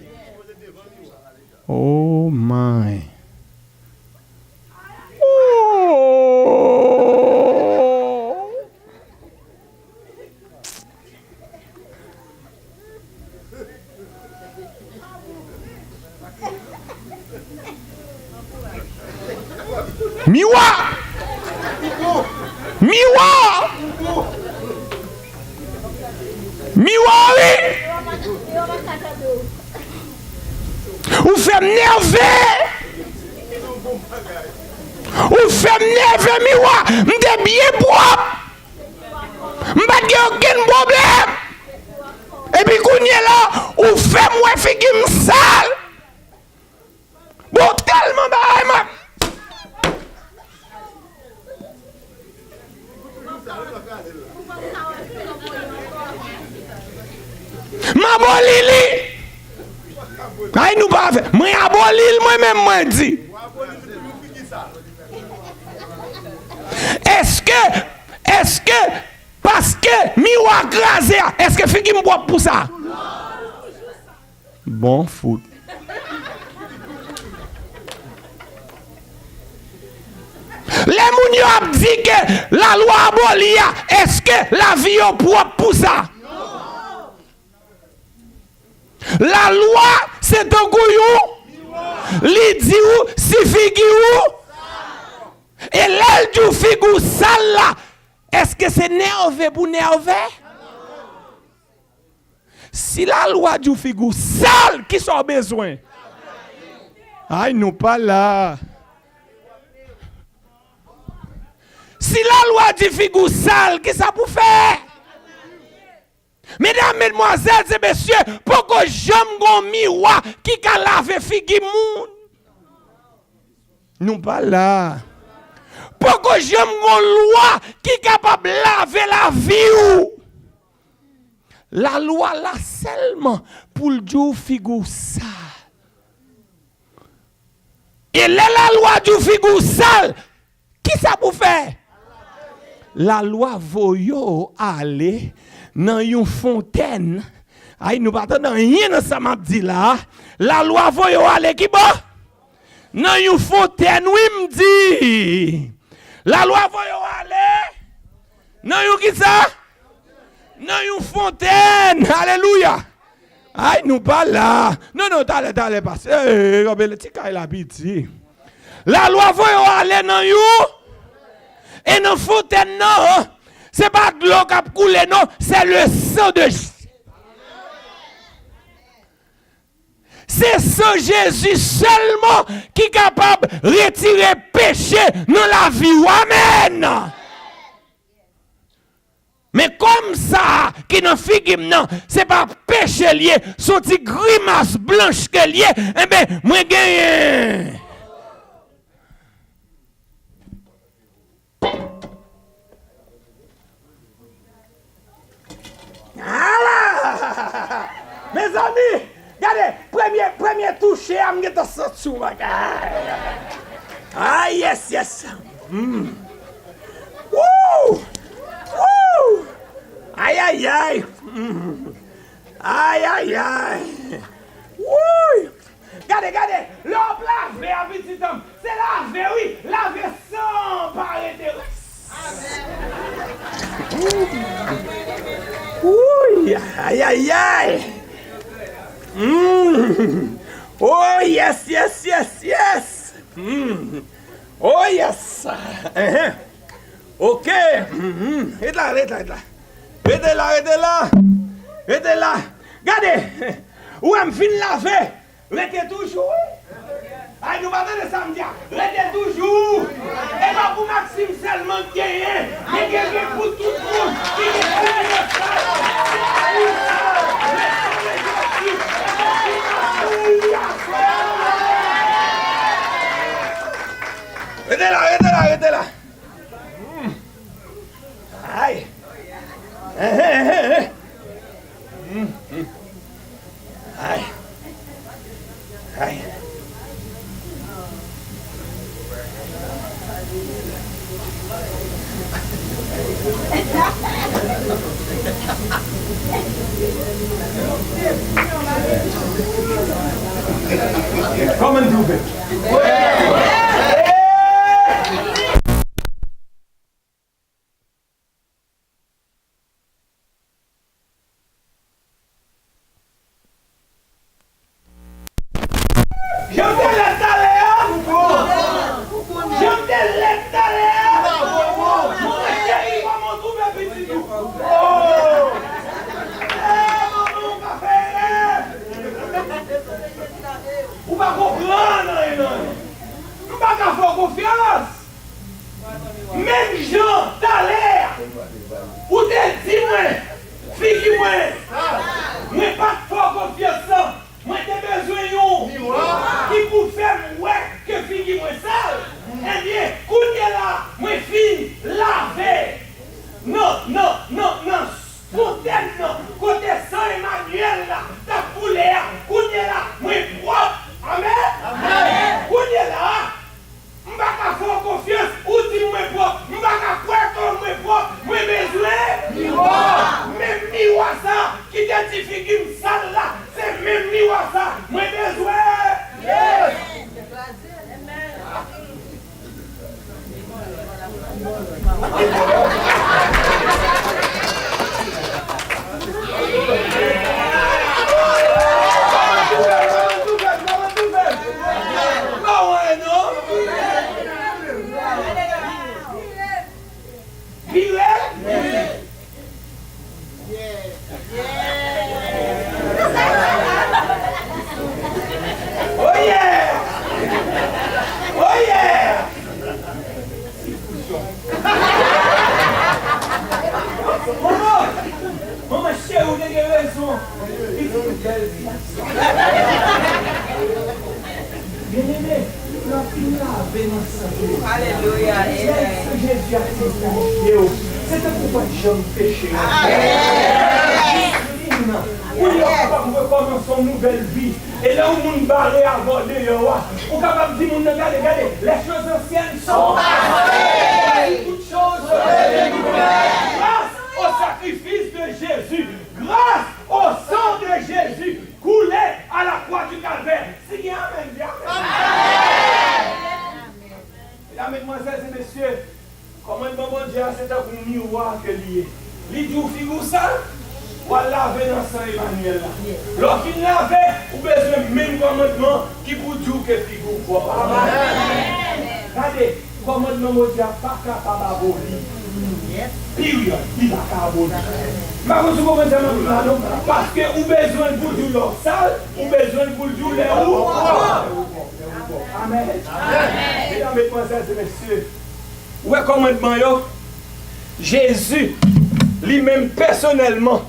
Oh my. Miroir. Miroir. Miroir, oui. Ou fait m'nerver. Ou fait m'nerver miroir. M'de bien propre. M'pas de aucun problème. Et puis qu'on y est là, ou fait moi figure sale. Bon, tellement bas, ma bolili. Aïe nous pas fait. Moi abolil moi-même moi dit. Est-ce que parce que miroir crasé, est-ce que figure me boit pour ça? Bon foot. Les moun yo ap dit que la loi aboli, est-ce que la vie est propre pour ça? La loi, c'est un couillon. Li dit ou, si figure et l'aile du figure sale là, est-ce que c'est nerveux pour nerveux? Si la loi du figure sale, qui sont besoin? Aïe, nous pas là. Si la loi du figure sale, qui ça pour faire? Mesdames, mesdemoiselles et messieurs, pourquoi j'aime un miroir qui a lavé figure moun? Nous pas là. Pourquoi j'aime une loi qui est capable de laver la vie ou? La loi là seulement pour le dire figure sale. Et là, la loi du figure sale, qui ça pour faire? La loi voyo aller dans une fontaine. Aïe, nous partons dans rien dans ça m'a dit là. La loi voyo aller qui bon? Dans une fontaine, oui me dit. La loi voyo aller. Dans une qui ça? Dans une fontaine. Alléluia. Aïe, nous pas là. Non, t'allez passer. Le petit cas la pitié. La loi voyo aller dans une. Et dans fontaine, non, c'est pas de l'eau qui a coulé, non, c'est le sang de Jésus. C'est ce Jésus seulement qui est capable de retirer péché dans la vie. Amen. Mais comme ça, qui n'a figue, non, c'est pas péché lié, son petit grimace blanche que lié, eh bien, moi gagne. Ah, mes amis, regardez, premier touché, je vais sortir. Ah, yes. Wouh! Wouh! Aïe. Aïe. Wouh! Regardez, l'homme lavé à petit homme. C'est lavé, oui, lavé sans parler. Ouh, aïe. Oh, yes. Oh, yes. Ok. Reste là. Regardez. Où est-ce fin lavé? Restez toujours. Aïe, nous partons de samedi. Restez toujours. Et pas pour Maxime seulement gagner. Mais gagner pour tout le monde. Restez là. Aïe. Aïe. Come and do it. Je te laisse aller. On ne peut pas faire confiance. Même Jean, t'as l'air. Ou t'es dit, moi, fille, moi, pas de faire confiance. Moi, j'ai besoin qui pour faire ouais que fille moi sale. Eh bien, quand là, moi fille laver. Non. Fontaine non. Côté Saint Emmanuel là, ta poulet, quand là, moi propre. Amen. Quand là, m'pa ka faire confiance ou dit moi propre. M'pa ka croire comme moi propre. Moi besoin même miroir ça qui identifie qui me sale là, c'est même miroir ça. Moi besoin. Yes. Maman, chérie, vous avez raison. Il faut une belle vie. Bien-aimé, la fille là, béni Alléluia. Jésus a fait c'était pour pas de gens péché. Vous êtes capable de recommencer une nouvelle vie. Et là où vous barrez à aborder, vous êtes capable de dire, regardez, les choses anciennes sont passées. Toutes choses sont nouvelles. Grâce au sacrifice de Jésus, grâce au sang de Jésus coulé à la croix du Calvaire. C'est bien, amen. Mesdames, mesdemoiselles et messieurs, commandement bon Dieu, c'est un miroir que lié. Il dit, vous figurez ça? Ou à laver dans Saint Emmanuel là. Lorsqu'il lavait, vous avez besoin de même commandement qui vous dit que figure quoi. Regardez, commandement mon Dieu n'est pas capable d'abolir. Période, il n'a pas abolir. Parce que vous avez besoin de vous dire leur sale, vous avez besoin de vous dire les roues. Amen. Mesdames, mesdemoiselles et messieurs, où est le commandement? Jésus, lui-même personnellement,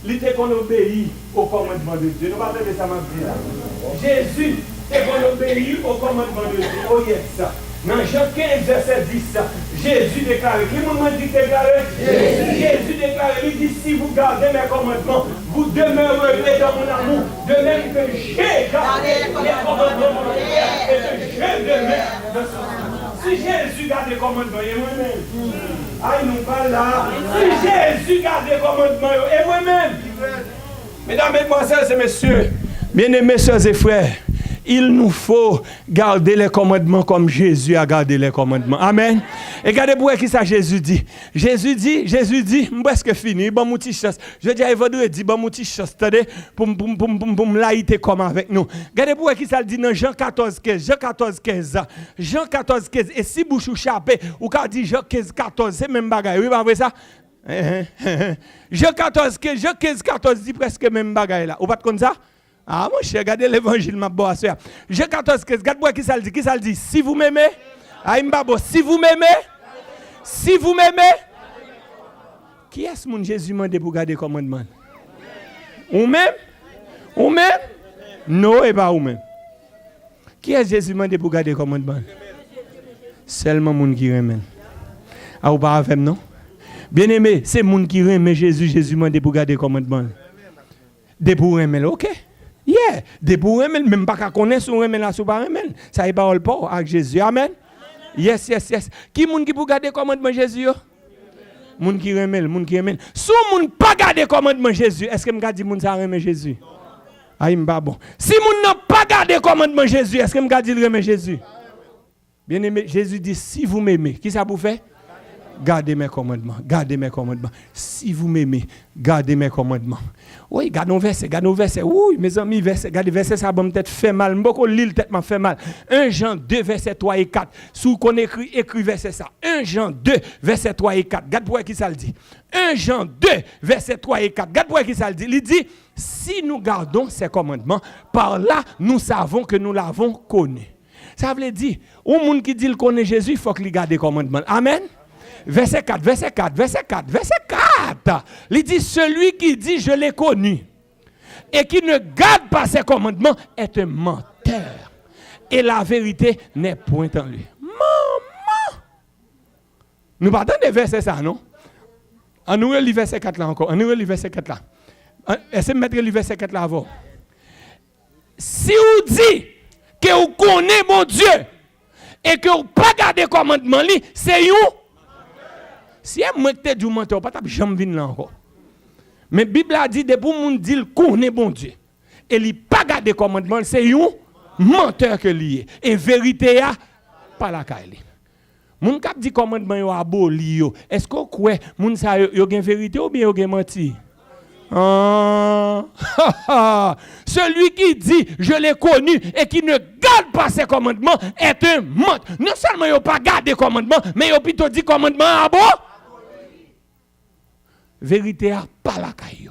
il était qu'on obéit au commandement de Dieu. Nous parlons de ça maintenant. Jésus était qu'on obéit au commandement de Dieu. Oh yes. Dans Jean 15, verset 10, Jésus déclare. Qui m'a dit déclarer? Jésus déclare. Il dit si vous gardez mes commandements, vous demeurerez dans mon amour, de même que j'ai gardé les commandements de mon Père et que je demeure dans son amour. Si Jésus garde les commandements, et moi-même. Aïe, nous parle là. Si Jésus garde les commandements, et moi-même. Mesdames, mesdemoiselles et messieurs, bien-aimés, sœurs et frères, il nous faut garder les commandements comme Jésus a gardé les commandements. Amen. Et regardez pour qui ça Jésus dit. Jésus dit, presque fini, bon mon petit chasse. Je dis à vendredi, bon mon petit chasse, attendez, pour me laïter comme avec nous. Regardez pour qui ça dit dans Jean 14, 15. Jean 14, 15. Et si vous chapez, ou quand dit Jean 15, 14, c'est même bagaille. Oui, pas vrai ça? Jean 14, 15, Jean 15, 14 dit presque même bagaille là. Ou pas comme ça? Ah, mon cher, regardez l'évangile, ma bonne soeur. Jean 14, 15, regardez-moi qui ça le dit. Qui ça le dit? Si vous m'aimez, si vous m'aimez, qui est-ce que Jésus m'a demandé pour garder le commandement? Ou même? Non, et pas ou même. Qui est-ce que Jésus m'a demandé pour garder le commandement? Seulement les gens qui remet. Ah, ou pas avec non? Bien aimé, c'est les gens qui remet Jésus m'a demandé pour garder le commandement. Des pour remet, ok? Yeah, des pour remet, même pas qu'à connaître son remet là, sous pas remet. Ça y parle pas avec Jésus. Amen. Yes. Qui moun qui pour garder commandement Jésus? Moun qui remet. Si moun pas garder commandement Jésus, est-ce que me dit moun ça remet Jésus? Aïe m'pa bon. Si moun n'a pas garder commandement Jésus, est-ce que me dit remet Jésus? Bien aimé, Jésus dit si vous m'aimez, qui ça vous fait? Gardez mes commandements. Si vous m'aimez, gardez mes commandements. Oui, gardez verset. Oui, mes amis, gardez verset, ça va me peut-être fait mal. Beaucoup l'île tête m'a fait mal. 1 Jean 2, verset 3 et 4. Si qu'on écrit verset ça. 1 Jean 2, verset 3 et 4. Garde pour qui ça le dit. 1 Jean 2, verset 3 et 4. Garde pour qui ça le dit. Il dit, si nous gardons ces commandements, par là, nous savons que nous l'avons connu. Ça veut dire, un monde qui dit qu'il connaît Jésus, il faut qu'il garde les commandements. Amen. Verset 4, verset 4, verset 4, verset 4. Il dit, celui qui dit je l'ai connu et qui ne garde pas ses commandements est un menteur. Et la vérité n'est point en lui. Maman! Nous partons des versets ça, non? On nous relit verset 4 là encore. On nous relit verset 4 là. Essayez de mettre le verset 4 là avant. Si vous dites que vous connaissez mon Dieu et que vous ne pas garder le commandement, c'est vous. Si vous êtes du menteur, vous ne pouvez jamais venir là encore. Mais la Bible a dit que pour vous dire qu'il connaît mon Dieu et il ne pas garder le commandement, c'est vous menteur que lié. Et vérité, pas la caille. Moun kap dit commandement yo aboli yo. Est-ce que quoi moun sa yo gen vérité ou bien yo gen menti? Celui qui dit je l'ai connu et qui ne garde pas ses commandements est un menteur. Non seulement yo pas garder commandement, mais yo plutôt dit commandement abo. Vérité a pas la caille.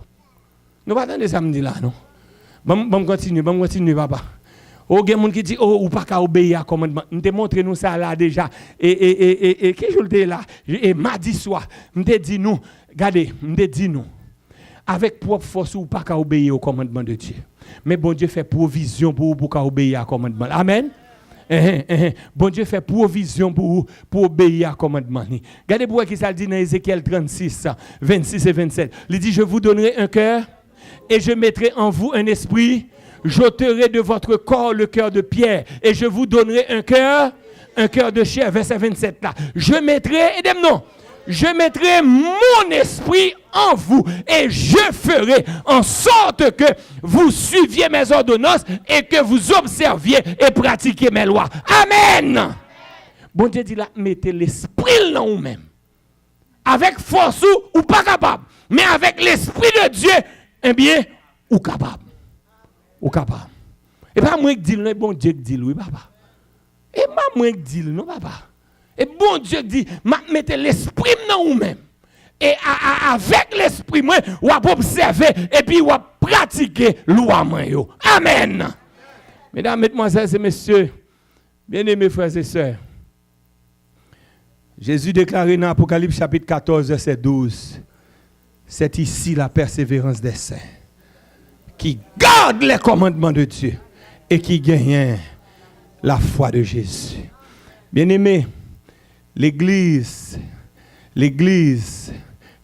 Nous pas attendre samedi là non. Bon continue papa. Ou gen moun qui dit ou pas ka obéir à commandement. M'te montré nous ça là déjà et que jour t'es là et mardi soir m'te dit nous regardez m'te dit nous avec propre force ou pas ka obéir au commandement de Dieu. Mais bon Dieu fait provision pour ka obéir à commandement. Amen. Bon Dieu fait provision pour obéir à commandement. Regardez pour qui ça dit dans Ézéchiel 36 26 et 27. Il dit je vous donnerai un cœur et je mettrai en vous un esprit. J'ôterai de votre corps le cœur de pierre et je vous donnerai un cœur de chair. Verset 27 là. Je mettrai mon esprit en vous et je ferai en sorte que vous suiviez mes ordonnances et que vous observiez et pratiquiez mes lois. Amen. Bon Dieu dit là, mettez l'esprit dans vous-même. Avec force ou pas capable. Mais avec l'esprit de Dieu, eh bien, ou capable. Ou capable. Et pas moi qui dis, non, bon Dieu qui dit, oui, papa. Et pas moi qui dis, non, papa. Et bon Dieu dit, mettez l'esprit dans vous-même. Et avec l'esprit, moi, vous observer et puis vous pratiquer loi. Amen. Mesdames, mesdemoiselles et messieurs, bien-aimés frères et sœurs, Jésus déclaré dans Apocalypse chapitre 14, verset 12, c'est ici la persévérance des saints, qui gardent les commandements de Dieu et qui gagnent la foi de Jésus. Bien-aimés, l'église,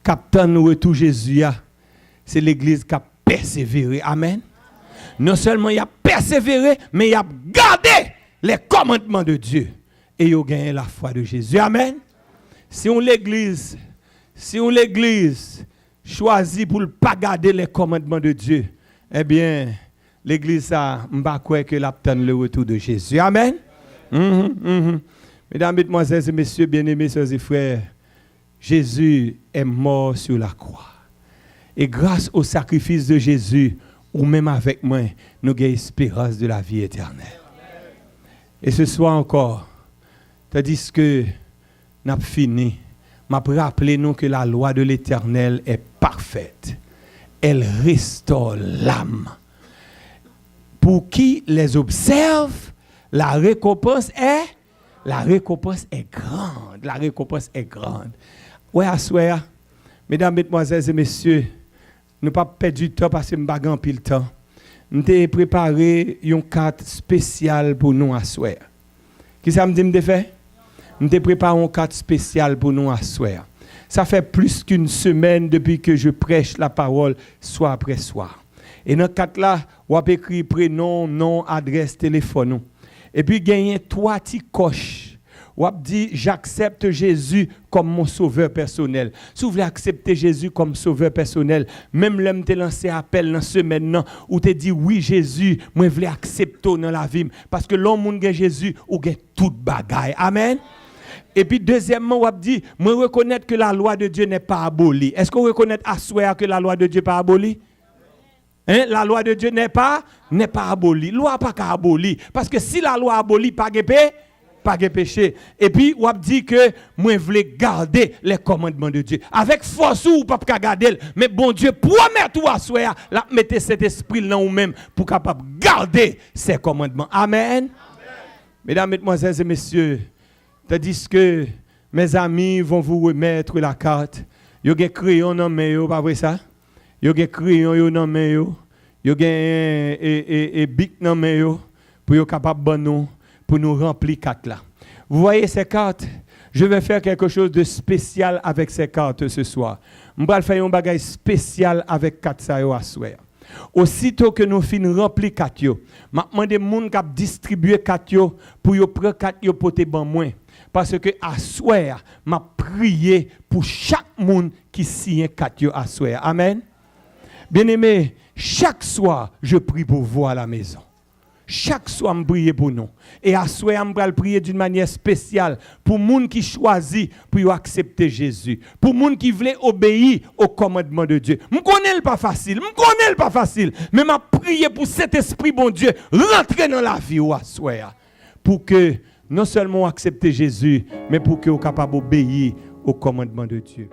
captant nous retour Jésus, c'est l'église qui a persévéré. Amen. Non seulement il a persévéré, mais il a gardé les commandements de Dieu et il a gagné la foi de Jésus. Amen. Si on l'église choisit pour ne pas garder les commandements de Dieu, eh bien, l'église a m'bakoué que l'attend le retour de Jésus. Amen. Mesdames, mesdemoiselles et messieurs, bien-aimés, sœurs et frères, Jésus est mort sur la croix. Et grâce au sacrifice de Jésus, ou même avec moi, nous avons espérance de la vie éternelle. Et ce soir encore, tandis que nous avons fini, m'a rappelé nous que la loi de l'Éternel est parfaite. Elle restaure l'âme. Pour qui les observe, la récompense est grande. La récompense est grande. Ouais, à soir, mesdames, mesdemoiselles et messieurs, nous pas perdre du temps parce que nous n'avons pas pile temps. Nous avons préparé une carte spéciale pour nous à soir. Qui ça me dit de faire? Nous avons préparé une carte spéciale pour nous à soir. Ça fait plus qu'une semaine depuis que je prêche la parole soir après soir. Et dans cette carte-là, on a écrit prénom, nom, adresse, téléphone. Et puis, gagner 3 petits coches. On a dit, j'accepte Jésus comme mon sauveur personnel. Si vous voulez accepter Jésus comme sauveur personnel, même l'homme te lancé appel dans ce semaine, où te dit, oui, Jésus, moi, je veux accepter dans la vie. Parce que l'homme qui a Jésus, ou a toute bagaille. Amen. Et puis, deuxièmement, on a dit, moi, reconnaître que la loi de Dieu n'est pas abolie. Est-ce qu'on reconnaît à soi que la loi de Dieu n'est pas abolie? Hein? La loi de Dieu n'est pas abolie. La loi n'est pas abolie. Parce que si la loi abolie, pas de péché. Et puis, on a dit que moi, je voulais garder les commandements de Dieu. Avec force ou pas garder. Mais bon Dieu, promet toi à soi, mettez cet esprit là ou même pour capable garder ses commandements. Amen. Mesdames, mesdemoiselles et messieurs, tandis que mes amis vont vous remettre la carte, vous avez un crayon dans main, pas vrai ça? Vous avez un crayon dans main, vous avez un bic dans main pour être capable pour nous remplir carte là. Vous voyez ces cartes? Je vais faire quelque chose de spécial avec ces cartes ce soir. Je vais faire un bagage spécial avec carte ça à soir. Aussitôt que nous finissons remplir carte yo, maintenant des gens qui distribuer carte yo pour yo prendre carte yo porter ban moins parce que à soir m'a prié pour chaque monde qui signe carte yo à soir. Amen. Bien-aimé, chaque soir je prie pour vous à la maison. Chaque soir, je prie pour nous. Et à soir, je vais prier d'une manière spéciale pour les gens qui choisissent pour accepter Jésus. Pour les gens qui veulent obéir au commandement de Dieu. Je ne connais pas facile. Mais je prie pour cet esprit, bon Dieu, rentrer dans la vie à soir. Pour que non seulement accepter Jésus, mais pour que vous soyez capable d'obéir au commandement de Dieu.